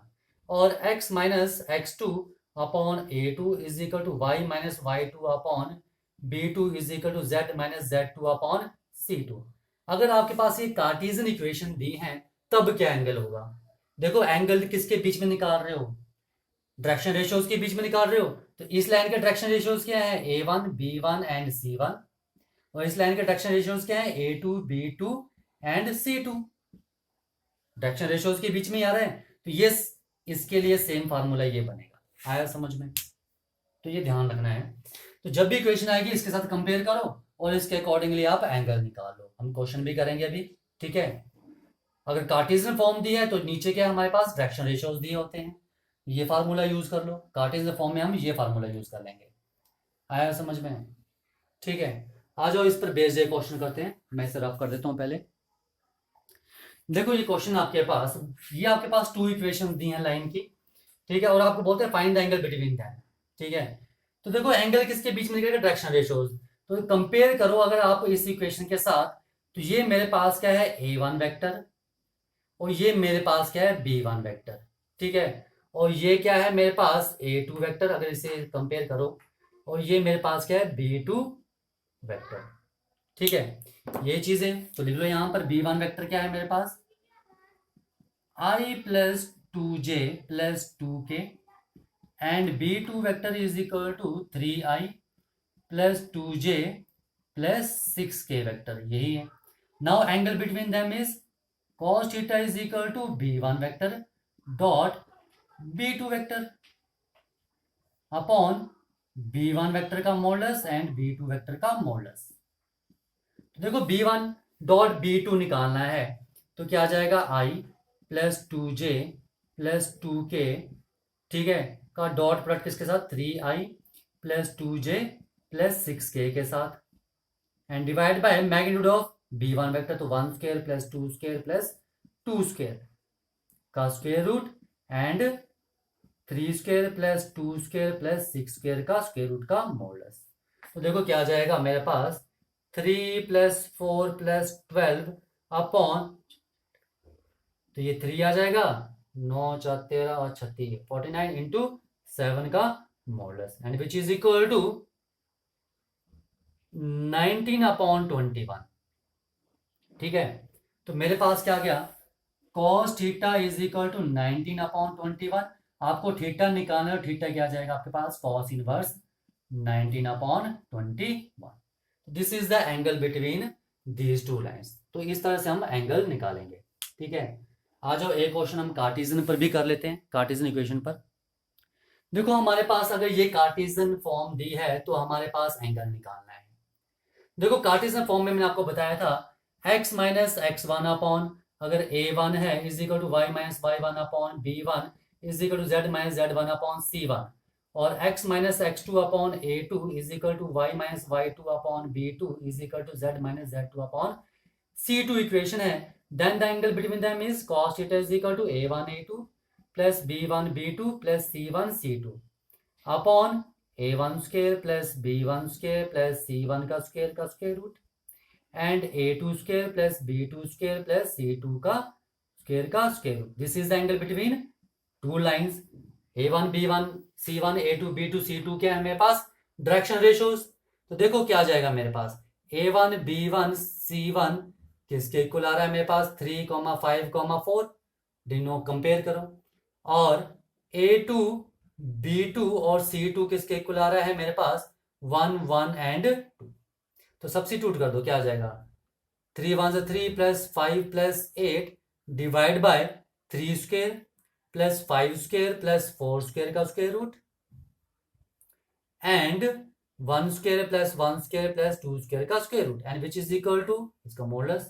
और x minus x two upon a two is equal to y minus y two upon b two is equal to z minus z two upon c two. अगर आपके पास ये Cartesian equation दी है, तब क्या angle होगा? देखो, एंगल किसके बीच में निकाल रहे हो? डायरेक्शन रेशियोज के बीच में निकाल रहे हो, तो इस लाइन के डायरेक्शन रेशियोज क्या है? a1 b1 एंड c1, और इस लाइन के डायरेक्शन रेशियोज क्या है? a2 b2 and c2। Direction ratios के बीच में आ रहा है, तो ये इसके लिए सेम फार्मूला ये बनेगा। आया समझ में? तो ये ध्यान रखना है। तो जब भी इक्वेशन आएगी इसके साथ कंपेयर करो और इसके अकॉर्डिंगली आप एंगल निकाल लो। हम क्वेश्चन भी करेंगे अभी। ठीक है, अगर कार्टेशियन फॉर्म दी है तो नीचे क्या हमारे पास डायरेक्शन रेशियोज दिए होते हैं, ये फार्मूला यूज कर लो। कार्टेशियन फॉर्म में हम ये फार्मूला यूज कर लेंगे। आया समझ में? ठीक है, आ जाओ इस पर बेस्ड एक क्वेश्चन करते हैं। मैं इसे रफ कर देता हूं पहले। देखो, ये क्वेश्चन आपके पास, ये आपके पास टू इक्वेशन दी हैं लाइन की। ठीक है, और आपको बोलते हैं find the angle between them. ठीक है, तो देखो एंगल किसके बीच में निकलेगा? Direction ratios. तो कंपेयर करो अगर आप इस इक्वेशन के साथ, तो ये मेरे पास क्या है? a1 वेक्टर, और ये मेरे पास क्या है? b1 vector. ठीक है, और ये क्या है मेरे पास? a2 vector. अगर इसे कंपेयर करो, और ये मेरे पास क्या है? b2 vector. ठीक है, ये चीजें तो लिख लो। यहां पर b1 वेक्टर क्या है मेरे पास? i plus 2j plus 2k, and b2 vector is equal to 3i plus 2j plus 6k vector. यही है। Now angle between them is cos theta is equal to b1 vector dot b2 vector upon b1 vector का modulus and b2 vector का modulus. तो देखो, b1 dot b2 निकालना है, तो क्या आ जाएगा? i plus 2j plus 2k, ठीक है, का डॉट प्रोडक्ट किसके साथ? 3i plus 2j plus 6k के साथ, and divide by magnitude of b1 vector, तो 1 square plus 2 square plus 2 square का square root, and 3 square plus 2 square plus 6 square का स्क्वायर रूट का मॉडुलस। तो देखो क्या आ जाएगा मेरे पास? 3 प्लस 4 प्लस 12 अपॉन, तो ये 3 आ जाएगा, 9 4 13 और 36 49 इंटू 7 का modulus, and which is equal to 19 upon 21। ठीक है, तो मेरे पास क्या गया? cos theta is equal to 19 upon 21। आपको थीटा निकालना है, थीटा क्या आ जाएगा आपके पास? cos inverse 19 upon 21। This is the angle between these two lines. तो इस तरह से हम एंगल निकालेंगे। ठीक है, आ जाओ एक क्वेश्चन हम कार्टेशियन पर भी कर लेते हैं, कार्टेशियन इक्वेशन पर। देखो, हमारे पास अगर ये कार्टेशियन फॉर्म दी है तो हमारे पास एंगल निकालना है। देखो, कार्टेशियन फॉर्म में मैंने आपको बताया था x minus x one upon, अगर a1 है is equal to y minus y one upon b1 is equal to z minus z one upon c1, और x minus x two upon a2 is equal to y minus y two upon b2 is equal to z minus z two upon c2 equation है। Then the angle between them is cos theta is equal to a1 a2 plus b1 b2 plus c1 c2 upon a1 square plus b1 square plus c1 का square root, and a2 square plus b2 square plus c2 का square root. This is the angle between two lines a1 b1 c1 a2 b2 c2 के हैं मेरे पास direction ratios. तो देखो क्या आ जाएगा मेरे पास? a1 b1 c1 किसके इक्वल आ रहा है मेरे पास? 3 5 4। डिनो कंपेयर करो, और a2 b2 और c2 किसके इक्वल आ रहा है मेरे पास? 1 1 एंड 2। तो सब्स्टिट्यूट कर दो, क्या आ जाएगा? 3 1 3 plus 5 plus 8 divide by 3 square plus 5 square plus 4 square का square root, and 1 square plus 1 square plus 2 square का square root, and which is equal to इसका modulus.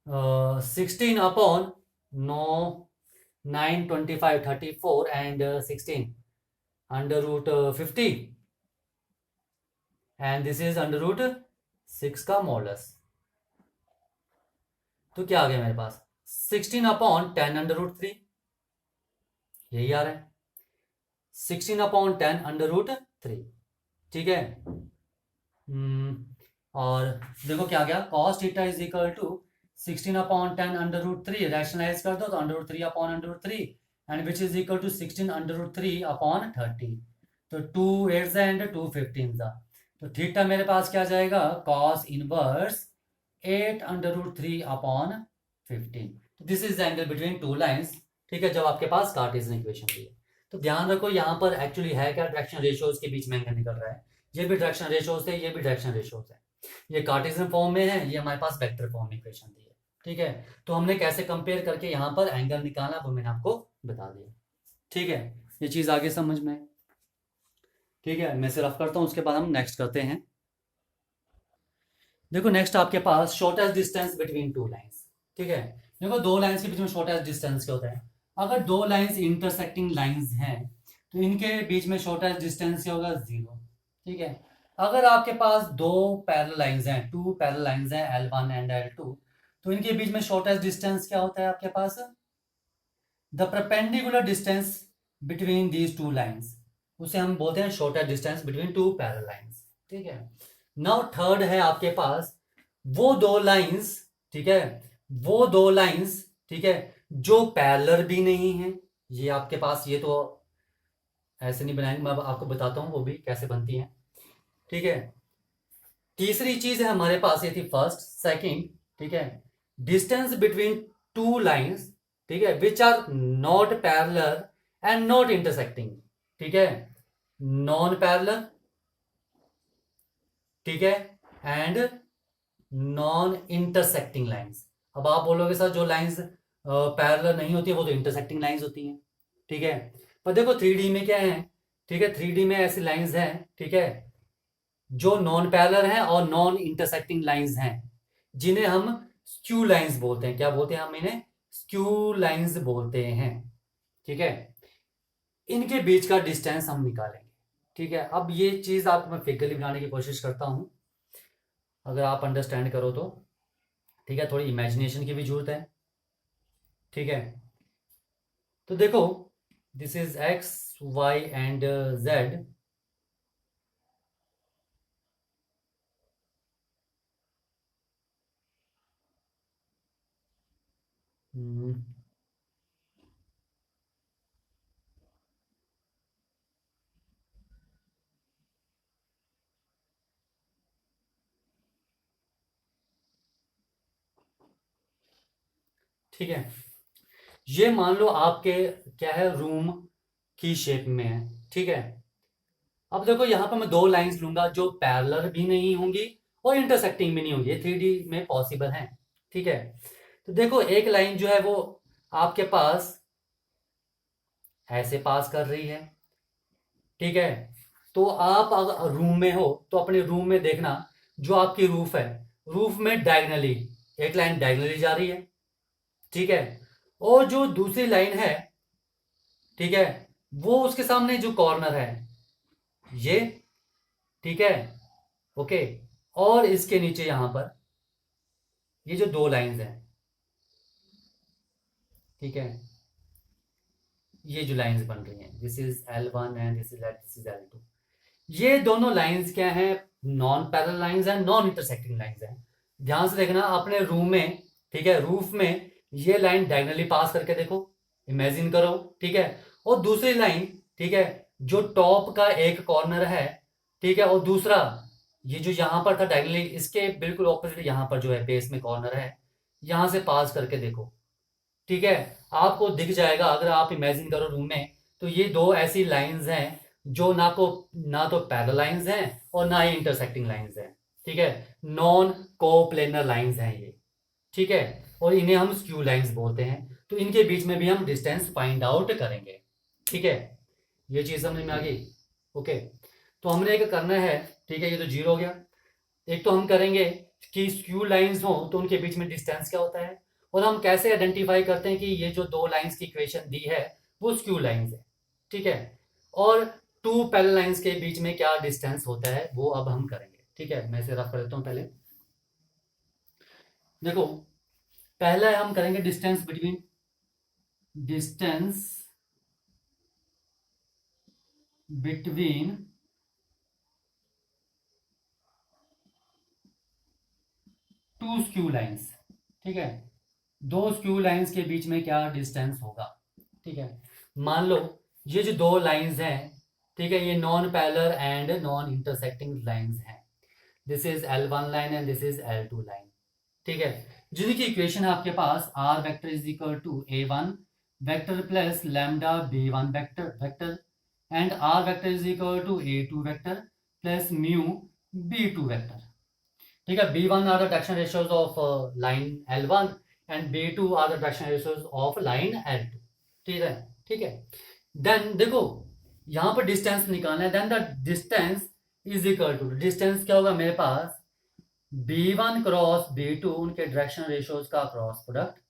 16 upon 9, 25, 34 and 16 under root 50 and this is under root 6 का modulus. तो क्या आ गया मेरे पास 16 upon 10 under root 3, यही आ रहा है 16 अपॉन 10 अंडर रूट 3, ठीक है। और देखो क्या गया cos theta is equal to 16 upon 10 under root 3, rationalise कर दो तो under root 3 upon under root 3 and which is equal to 16 under root 3 upon 30। तो 2 8 एंड 2 15 तो थीटा मेरे पास क्या जाएगा cos inverse 8 under root 3 upon 15। This is the angle between two lines, ठीक है, जब आपके पास कार्टेशियन इक्वेशन दी है। तो ध्यान रखो यहाँ पर एक्चुअली है क्या, डायरेक्शन रेशियोज के बीच में एंगल निकल रहा है। ये भी डायरेक्शन रेशियोज है, ये भी डायरेक्शन रेशियोज है। ये कार्टेशियन फॉर्म में है, ये हमारे पास वेक्टर फॉर्म में इक्वेशन दी है, ठीक है। तो हमने कैसे कंपेयर करके यहाँ पर एंगल निकाला वो मैंने आपको बता दिया, ठीक है। ये चीज आगे समझ में, ठीक है। मैं सिर्फ करता हूँ, उसके बाद हम नेक्स्ट करते हैं। देखो नेक्स्ट आपके पास shortest distance between two lines, ठीक है। देखो दो लाइंस के बीच में शॉर्टेस्ट डिस्टेंस क्या होता है, अगर दो लाइंस इंटरसेक्टिंग लाइंस हैं तो इनके बीच में शॉर्टेस्ट डिस्टेंस क्या होगा 0, ठीक है। अगर आपके पास दो पैरेलल लाइंस हैं, टू पैरेलल लाइंस हैं L1 एंड L2, तो इनके बीच में शॉर्टेस्ट डिस्टेंस क्या होता है आपके पास the perpendicular distance between these two lines, उसे हम बोलते हैं shortest distance between two parallel lines, ठीक है। नाउ थर्ड है आपके पास वो दो लाइंस, ठीक है, वो दो लाइंस, ठीक है, जो पैरेलल भी नहीं है। ये आपके पास ये तो ऐसे नहीं बनाएंगे, मैं आपको बताता हूँ वो भी कैसे बनती हैं, ठीक है। तीसरी चीज है हमारे पास, ये थी फर्स्ट सेकंड, ठीक है, डिस्टेंस बिटवीन टू लाइंस, ठीक है, which are not parallel and not intersecting, ठीक है, नॉन पैरेलल, ठीक है, एंड नॉन इंटरसेक्टिंग लाइंस। अब आप बोलोगे सर जो लाइंस पैरेलल नहीं होती है वो तो इंटरसेक्टिंग लाइंस होती हैं, ठीक है। पर देखो 3D में क्या है, ठीक है, 3D में ऐसी लाइंस हैं, ठीक है, जो नॉन पैरेलल हैं और नॉन इंटरसेक्टिंग लाइंस हैं, जिन्हें हम स्क्यू लाइंस बोलते हैं। क्या बोलते हैं हम इन्हें? स्क्यू लाइंस बोलते हैं, ठीक है। इनके बीच का डिस्टेंस हम निकालेंगे, ठीक है। अब ये चीज आपको मैं फिगरली बनाने की कोशिश करता हूं, अगर आप अंडरस्टैंड करो तो, ठीक है, थोड़ी इमेजिनेशन की भी जरूरत है, ठीक है। तो देखो this is x y and z, ठीक है। ये मान लो आपके क्या है, रूम की शेप में है, ठीक है। अब देखो यहां पर मैं दो लाइंस लूंगा जो पैरेलल भी नहीं होंगी और इंटरसेक्टिंग भी नहीं होंगी, ये 3D में पॉसिबल है, ठीक है। तो देखो एक लाइन जो है वो आपके पास ऐसे पास कर रही है, ठीक है। तो आप अगर रूम में हो तो अपने रूम में देखना, जो आपकी रूफ है, रूफ में डायगनली एक लाइन डायगनली जा रही है, ठीक है। और जो दूसरी लाइन है, ठीक है, वो उसके सामने जो कॉर्नर है ये, ठीक है, ओके। और इसके नीचे यहां पर ये जो दो लाइंस हैं, ठीक है, ये जो लाइंस बन रही हैं, this is L1 and this is L2, ये दोनों लाइंस क्या हैं, नॉन पैरेलल लाइंस हैं, नॉन इंटरसेक्टिंग लाइंस हैं। ध्यान से देखना अपने रूम में, ठीक है, रूफ में ये लाइन डायगनली पास करके देखो, इमेजिन करो, ठीक है। और दूसरी लाइन, ठीक है, जो टॉप का एक कॉर्नर है, ठीक है, और दूसरा ये जो यहां पर था डायगनली, इसके बिल्कुल ऑपोजिट यहां पर जो है बेस में कॉर्नर है, यहां से पास करके देखो, ठीक है। आपको दिख जाएगा, अगर आप इमेजिन करो रूम में, तो ये दो ऐसी लाइंस हैं जो ना तो पैरेलल लाइंस हैं और ना ही इंटरसेक्टिंग लाइंस हैं, ठीक है, नॉन कोप्लेनर लाइंस हैं ये, ठीक है। और इन्हें हम स्क्यू लाइंस बोलते हैं। तो इनके बीच में भी हम डिस्टेंस फाइंड आउट करेंगे, ठीक है। ये चीज समझ में आ गई, ओके। तो हमने एक करना है, ठीक है, ये तो 0 हो गया। एक तो हम करेंगे कि स्क्यू लाइंस हो तो उनके बीच में डिस्टेंस क्या होता है, और हम कैसे आइडेंटिफाई करते हैं कि ये जो दो लाइंस की इक्वेशन दी है वो स्क्यू लाइंस है, ठीक है। और टू पैरेलल लाइंस के बीच में क्या डिस्टेंस होता है वो अब हम करेंगे, ठीक है। मैं इसे रफ कर देता हूँ पहले। देखो, पहला हम करेंगे distance between two skew lines, ठीक है। दो स्क्यू लाइंस के बीच में क्या डिस्टेंस होगा, ठीक है। मान लो ये जो दो लाइंस हैं, ठीक है, ये non parallel and non intersecting lines हैं। This is L1 line and this is L2 line, ठीक है। जिनकी इक्वेशन है आपके पास r vector is equal to a1 vector plus lambda b1 vector and r vector is equal to a2 vector plus mu b2 vector, ठीक है। B1 are the direction ratios of line L1 and B2 are the direction ratios of line L2, ठीक है, ठीक है। Then देखो यहां पर distance निकालना है, then the distance is equal to, distance क्या होगा मेरे पास, B1 क्रॉस B2 उनके डायरेक्शन रेशियोज का क्रॉस प्रोडक्ट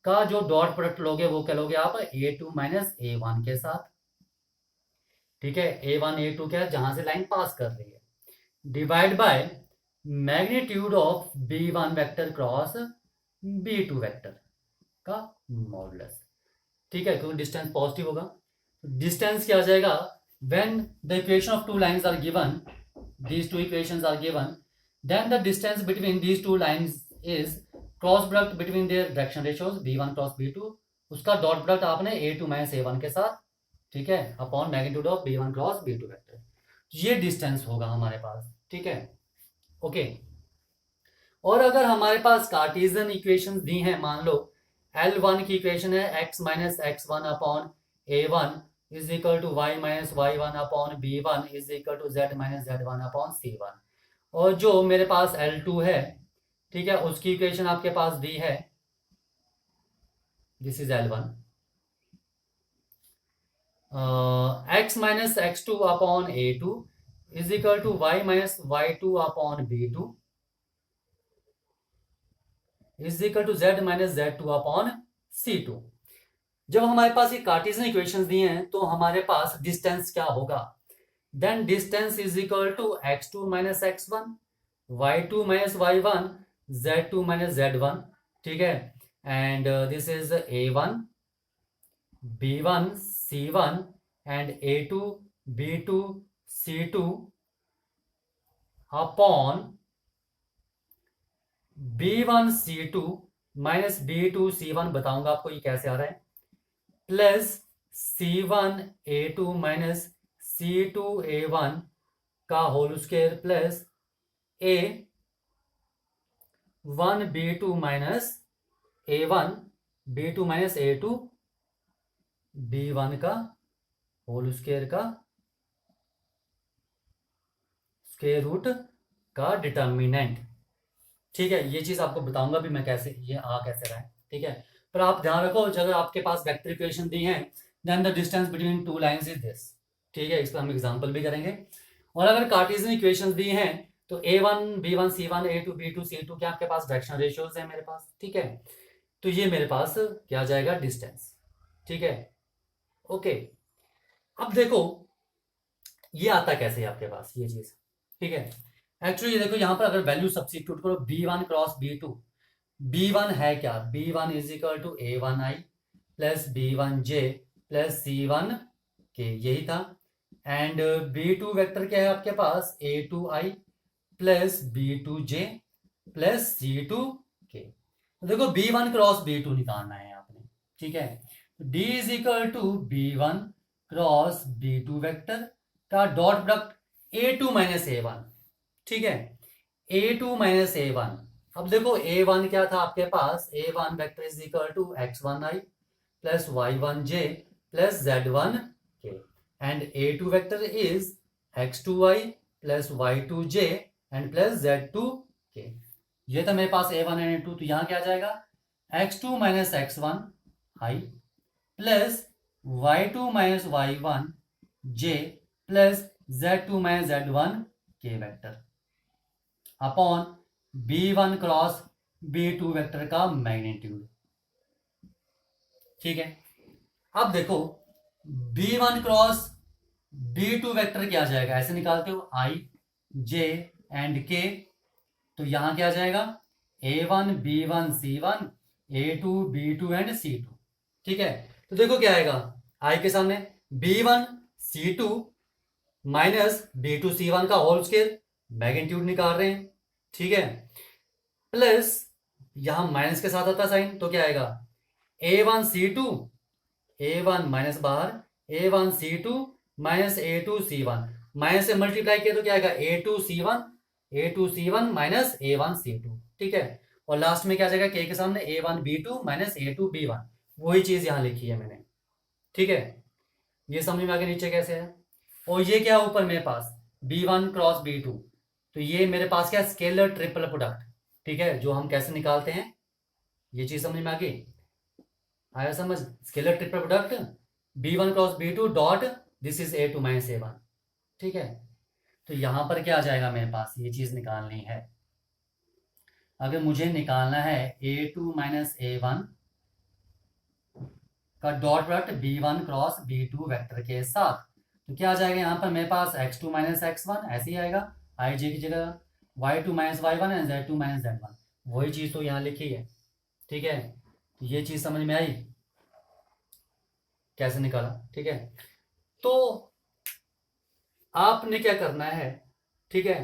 का जो डॉट प्रोडक्ट लोगे वो क्या लोगे आप, A2 माइनस A1 के साथ, ठीक है। A1 A2 क्या है, जहां से लाइन पास कर रही है, divide by magnitude of B1 vector cross B2 vector का मॉडुलस, ठीक है, क्योंकि डिस्टेंस पॉजिटिव होगा। डिस्टेंस क्या आ जाएगा, when the equation of two lines are given, these two equations are given, then the distance between these two lines is cross product between their direction ratios B1 cross B2, उसका dot product आपने A2 minus A1 के साथ, ठीक है, upon magnitude of B1 cross B2 vector, ये distance होगा हमारे पास, ठीक है, ओके। और अगर हमारे पास कार्टेशियन इक्वेशंस दी हैं, मान लो L1 की इक्वेशन है x minus x1 upon A1 is equal to y minus y1 upon B1 is equal to z minus z1 upon C1, और जो मेरे पास L2 है, ठीक है, उसकी इक्वेशन आपके पास दी है, this is L1, x minus x2 upon A2 is equal to y minus y2 upon B2 is equal to z minus z2 upon C2। जब हमारे पास ये कार्टेशियन इक्वेशंस दी हैं तो हमारे पास डिस्टेंस क्या होगा, then distance is equal to x2 minus x1 y2 minus y1 z2 minus z1, ठीक है। And this is A1 B1 C1 and A2 B2 C2 upon B1 C2 minus B2 C1, बताऊंगा आपको ये कैसे आ रहा है, plus C1 A2 minus C2 A1 का whole square plus A1 B2 minus A1 B2 minus A2 B1 का whole square का square root का डिटर्मिनेंट, ठीक है। ये चीज आपको बताऊंगा भी मैं कैसे, ये आ कैसे रहा है, ठीक है। पर आप ध्यान रखो, अगर आपके पास वेक्टर इक्वेशन दी है, then the distance between two lines is this, ठीक है। इस पर हम एग्जांपल भी करेंगे। और अगर कार्टेशियन इक्वेशंस दी हैं तो A1 B1 C1 A2 B2 C2 क्या आपके पास डायरेक्शन रेशियोज है मेरे पास, ठीक है। तो ये मेरे पास क्या आ जाएगा, डिस्टेंस, ठीक है, ओके। अब देखो ये आता कैसे है आपके पास ये चीज, ठीक है। एक्चुअली देखो यहाँ पर अगर वैल्यू सब्स्टिट्यूट करो, B1 क्रॉस B2, B1 है क्या, B1 is equal to A1I plus B1J plus C1K, यही था। एंड B2 वेक्टर क्या है आपके पास, A2I plus B2J plus C2K। देखो B1 क्रॉस B2 निकालना है आपने, ठीक है। D is equal to B1 cross B2 vector का dot product A2 minus A1, ठीक है, A2 माइनस A1। अब देखो A1 क्या था आपके पास, A1 vector is equal to x1I plus y1j plus z1k and A2 vector is x2I plus y2j and plus z2k। ये था मेरे पास A1 एंड A2, तो यहाँ क्या आ जाएगा, x2 minus x1I plus y2 minus y1j plus z2 minus z1k vector upon B1 cross B2 vector का magnitude. ठीक है, अब देखो B1 क्रॉस B2 वेक्टर क्या आ जाएगा, ऐसे निकालते हो I J एंड K, तो यहां क्या आ जाएगा A1 B1 C1 A2 B2 and C2। ठीक है, तो देखो क्या आएगा, I के सामने B1 C2 minus B2 C1 का होल स्क्वायर, मैग्नीट्यूड निकाल रहे हैं। ठीक है, प्लस यहां माइनस के साथ आता साइन, तो क्या आएगा A1 C2 A1 माइनस बाहर A1 C2 minus A2 C1, minus से मल्टीप्लाई किया तो क्या आएगा A2 C1 minus A1 C2। ठीक है, और लास्ट में क्या आ जाएगा K के सामने A1 B2 minus A2 B1, वही चीज यहां लिखी है मैंने। ठीक है, ये समझ में आगे नीचे कैसे है। और ये क्या ऊपर मेरे पास B1 क्रॉस B2, तो ये मेरे पास क्या स्केलर ट्रिपल प्रोडक्ट। ठीक है, जो हम कैसे निकालते हैं, ये चीज समझ में आ गई, आया समझ, scalar triple product B1 cross B2 dot this is A2 minus A1। ठीक है, तो यहां पर क्या आ जाएगा मेरे पास, ये चीज निकालनी है। अगर मुझे निकालना है A2 माइनस A1 का dot product B1 cross B2 vector के साथ, तो क्या आ जाएगा यहाँ पर मेरे पास x2 माइनस x1 ऐसे ही आएगा I J की जगह, y2 minus y1 and z2 minus z1, वही चीज तो यहाँ लिखी है। ठीक है, तो ये चीज समझ में आई कैसे निकाला। ठीक है, तो आपने क्या करना है, ठीक है,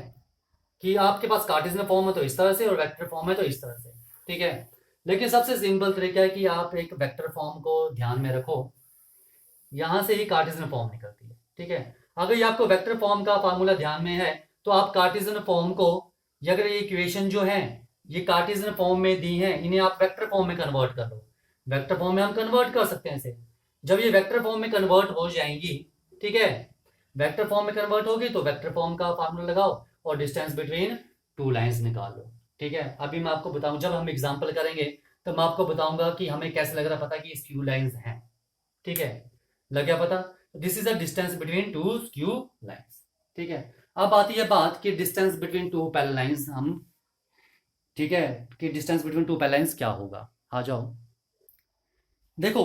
कि आपके पास कार्टेशियन फॉर्म है तो इस तरह से और वेक्टर फॉर्म है तो इस तरह से। ठीक है, लेकिन सबसे सिंपल तरीका है कि आप एक वेक्टर फॉर्म को ध्यान में रखो, यहां से ही कार्टेशियन फॉर्म निकलती है। ठीक है, अगर ये आपको वेक्टर फॉर्म का फार्मूला ध्यान में है तो आप कार्टेशियन फॉर्म को, अगर ये इक्वेशन जो है ये कार्टेशियन फॉर्म में दी है, इन्हें आप वेक्टर फॉर्म में कन्वर्ट कर लो। वेक्टर फॉर्म में हम कन्वर्ट कर सकते हैं इसे, जब ये वेक्टर फॉर्म में कन्वर्ट हो जाएंगी, ठीक है, वेक्टर फॉर्म में कन्वर्ट होगी तो वेक्टर फॉर्म का फार्मूला लगाओ और डिस्टेंस बिटवीन टू लाइंस निकाल लो। ठीक है, अभी मैं आपको बताऊं, जब हम एग्जांपल करेंगे तो मैं आपको बताऊंगा कि हमें कैसे लग रहा पता कि स्क्यू लाइंस हैं। ठीक है, लग गया पता, this is the distance between two skew lines. ठीक है, अब आती है बात कि distance between two parallel lines हम, ठीक है, कि distance between two parallel lines क्या होगा। आ जाओ, देखो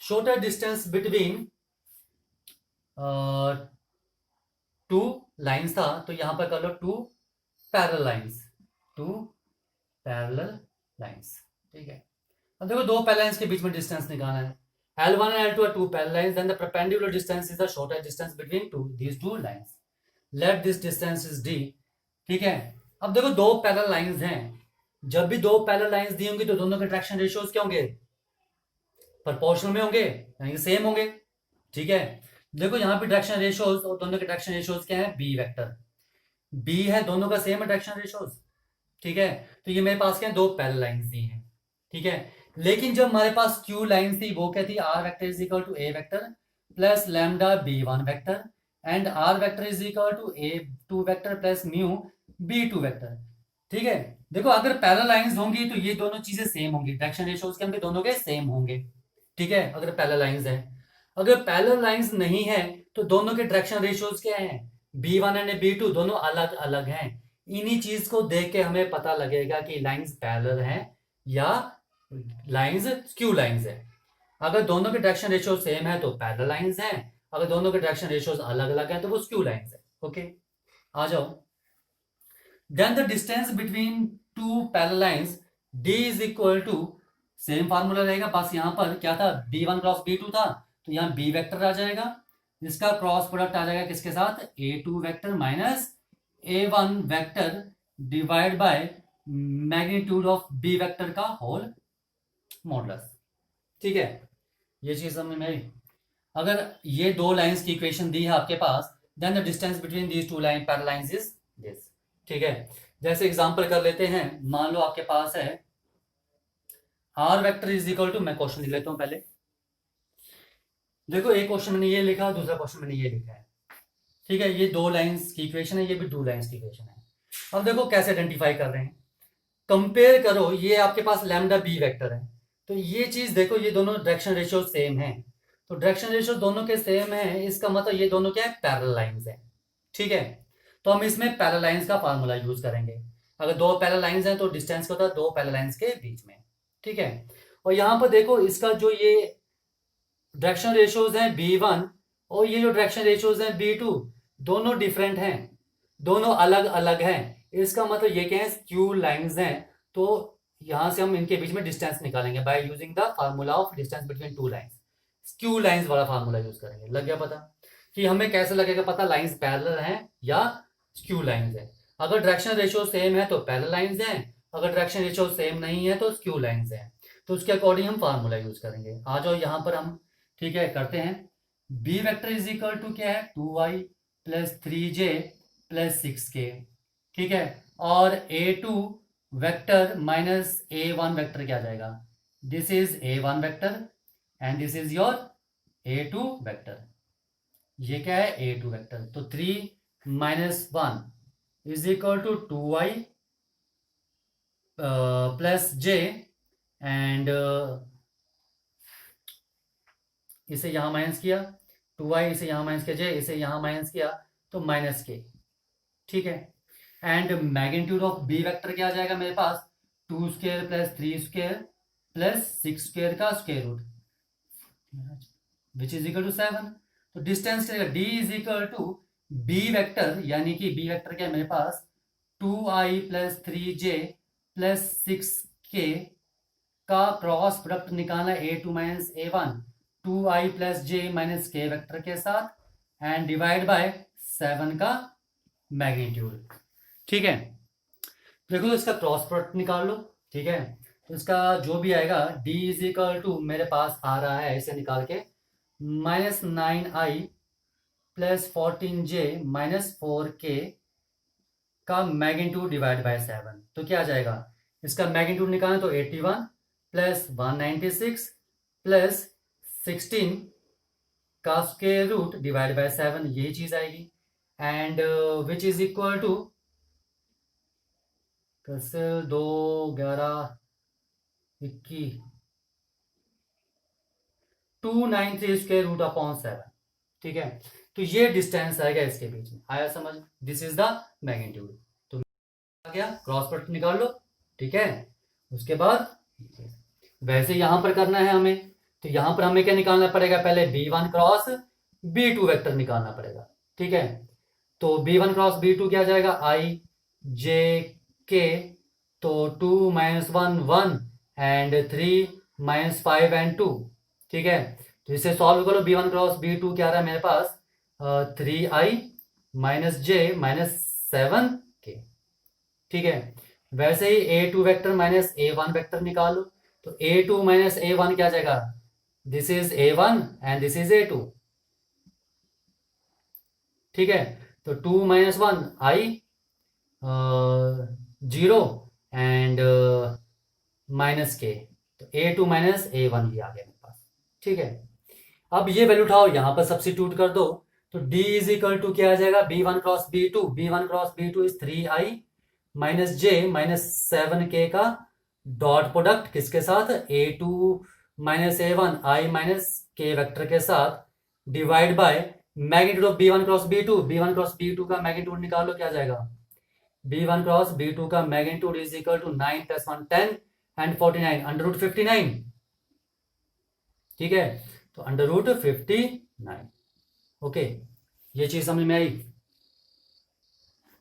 shorter distance between two lines था, तो यहां पर कर लो two parallel lines, two parallel lines. ठीक है, अब देखो दो पैरेलल लाइंस के बीच में डिस्टेंस निकालना है, L1 and L2 are two parallel lines, then the perpendicular distance is the shortest distance between these two lines. Let this distance is d। ठीक है, अब देखो दो पैरेलल लाइंस हैं, जब भी दो पैरेलल लाइंस दी होंगी तो दोनों के डायरेक्शन रेशियोज क्या होंगे, प्रोपोर्शनल में होंगे, यानी कि सेम होंगे। ठीक है, देखो यहाँ पे डायरेक्शन रेशियोज और दोनों के डायरेक्शन रेशियोज क्या है, बी वेक्टर बी है, दोनों का सेम है डायरेक्शन रेशियोज। ठीक है, तो ये मेरे पास क्या है, दो पैरेलल लाइंस दी हैं। ठीक है, लेकिन जब हमारे पास क्यू लाइंस थी वो क्या थी, r vector is equal to a vector plus lambda b one vector and r vector is equal to a two vector plus mu b two vector. ठीक है, देखो अगर पैरेलल लाइंस होंगी तो ये दोनों चीजें सेम होंगी, डायरेक्शन रेशियोज के दोनों के सेम होंगे। ठीक है, अगर पैरेलल लाइंस है, अगर पैरेलल लाइंस नहीं है तो दोनों के डायरेक्शन रेशियोज क्या हैं, B1 एंड B2 दोनों अलग अलग हैं। इन्हीं चीज को देख के हमें पता लगेगा कि लाइंस पैरेलल हैं या लाइंस स्क्यू लाइंस है। अगर दोनों के डायरेक्शन रेशियो सेम है तो पैरेलल लाइंस हैं, अगर दोनों के डायरेक्शन रेशियोज अलग अलग हैं तो वो स्क्यू लाइंस है। ओके, आ जाओ, then the distance between two parallel lines d is equal to, same formula रहेगा, बस यहां पर क्या था B1 क्रॉस B2 था, तो यहाँ B वेक्टर आ जाएगा, जिसका क्रॉस प्रोडक्ट आ जाएगा किसके साथ, A2 vector minus A1 vector divide by magnitude of B vector का होल मॉडुलस। ठीक है, ये चीज समझ में आई। अगर ये दो लाइंस की इक्वेशन दी है आपके पास, then the distance between these two line parallel lines is this. ठीक है, जैसे एग्जांपल कर लेते हैं, मान लो आपके पास है r vector is equal to, मैं क्वेश्चन लिख लेता हूं पहले। देखो एक क्वेश्चन मैंने ये लिखा, दूसरा क्वेश्चन मैंने ये लिखा है। ठीक है, ये दो लाइंस की इक्वेशन है, ये भी दो लाइंस की इक्वेशन है। अब देखो कैसे आइडेंटिफाई कर रहे हैं, कंपेयर करो, ये आपके पास लैम्डा बी वेक्टर है, तो ये चीज देखो ये दोनों डायरेक्शन रेशियो सेम है, तो डायरेक्शन रेशियो दोनों के सेम है, इसका मतलब ये दोनों क्या है, पैरेलल लाइंस है। ठीक है, तो हम इसमें पैरेलल लाइंस का फार्मूला यूज करेंगे। अगर दो पैरेलल लाइंस हैं तो डिस्टेंस क्या होता है, दो पैरेलल लाइंस के बीच में। ठीक है, और यहाँ पर देखो इसका जो ये डायरेक्शन रेशियोज हैं B1 और ये जो डायरेक्शन रेशियोज हैं B2, दोनों डिफरेंट हैं, दोनों अलग अलग हैं। इसका मतलब ये क्या है, स्क्यू लाइंस हैं। तो यहां से हम इनके बीच में डिस्टेंस निकालेंगे by using the formula of distance between two lines. Skew lines वाला फार्मूला यूज करेंगे। लग गया पता कि हमें कैसे लगेगा पता, लाइंस पैरेलल हैं या स्क्यू लाइंस हैं। अगर डायरेक्शन रेशियो सेम है तो पैरेलल लाइंस हैं, अगर डायरेक्शन रेशियो सेम नहीं है तो स्क्यू लाइंस हैं। तो उसके अकॉर्डिंग हम फार्मूला यूज करेंगे। आ जाओ यहाँ पर हम, ठीक है, करते हैं। B vector is equal to क्या है, 2y plus 3j plus 6k। ठीक है, और A2 vector minus A1 vector क्या आ जाएगा, this is A1 vector and this is your A2 vector. ये क्या है, A2 वेक्टर। तो 3 minus 1 is equal to 2y plus j and इसे यहां माइनस किया, 2y इसे यहां माइनस किया, j इसे यहां माइनस किया, तो माइनस k। ठीक है, and magnitude of b vector क्या आ जाएगा मेरे पास, 2 square plus 3 square plus 6 square का square root which is equal to 7। तो distance d is equal to b vector, यानी कि बी वेक्टर क्या है मेरे पास, 2i plus 3j plus 6k का क्रॉस प्रोडक्ट निकालना A2 minus A1, 2i plus j minus k vector के साथ एंड डिवाइड बाय 7 का मैग्नीट्यूड। ठीक है, देखो तो इसका क्रॉस प्रोडक्ट निकाल लो। ठीक है, तो इसका जो भी आएगा d इज इक्वल टू मेरे पास आ रहा है इसे निकाल के minus 9i plus 14j minus 4k का मैग्नीट्यूड डिवाइड बाय 7। तो क्या आ जाएगा, इसका मैग्नीट्यूड निकालना तो 81 प्लस 196 प्लस 16 का स्क्वायर रूट डिवाइड बाय 7, यही चीज आएगी। And which is equal to 2 11 21 293 square root upon 7। ठीक है, तो ये डिस्टेंस आएगा इसके बीच में, आया समझ, दिस इज द मैग्नीट्यूड। तो आ गया, क्रॉस प्रोडक्ट निकाल लो। ठीक है, उसके बाद वैसे यहां पर करना है हमें, तो यहां पर हमें क्या निकालना पड़ेगा, पहले B1 क्रॉस B2 वेक्टर निकालना पड़ेगा। ठीक है, तो B1 क्रॉस B2 क्या जाएगा, I J K, तो 2 माइनस 1 1 एंड 3 माइनस 5 एंड 2। ठीक है, तो इसे सॉल्व करो, B1 क्रॉस B2 क्या आ रहा है मेरे पास, 3i minus j minus 7k। ठीक है, वैसे ही A2 vector minus A1 vector निकालो, तो A2 माइनस A1 क्या आ जाएगा, this is A1 and this is A2। ठीक है, तो 2 minus 1 i 0 and minus k, तो A2 माइनस A1 भी आ गया मेरे पास। ठीक है, अब ये वैल्यू उठाओ यहां पर सब्स्टिट्यूट कर दो, तो d इज इक्वल टू क्या आ जाएगा, B1 cross B2, B1 cross B2 is 3i minus j minus 7k का डॉट प्रोडक्ट किसके साथ, A2 minus A1 i minus k vector के साथ divide by magnitude of B1 cross B2, B1 cross B2 का magnitude निकालो, क्या जाएगा, B1 cross B2 का magnitude is equal to 9 plus 1 10 and 49 under root 59। ठीक है, तो अंडर रूट 59। ओके, ये चीज समझ में आई।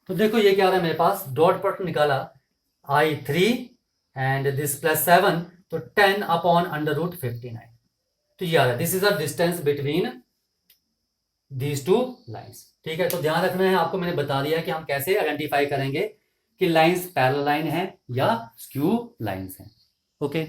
तो देखो ये क्या आ रहा है मेरे पास, डॉट प्रोडक्ट निकाला I3 एंड दिस प्लस 7, तो 10 अपॉन अंडर रूट 59। तो ये आ रहा है, this is the distance between these two lines. ठीक है, तो ध्यान रखना है, आपको मैंने बता दिया कि हम कैसे आइडेंटिफाई करेंगे कि लाइंस पैरेलल लाइन है या स्क्यू लाइंस हैं। ओके।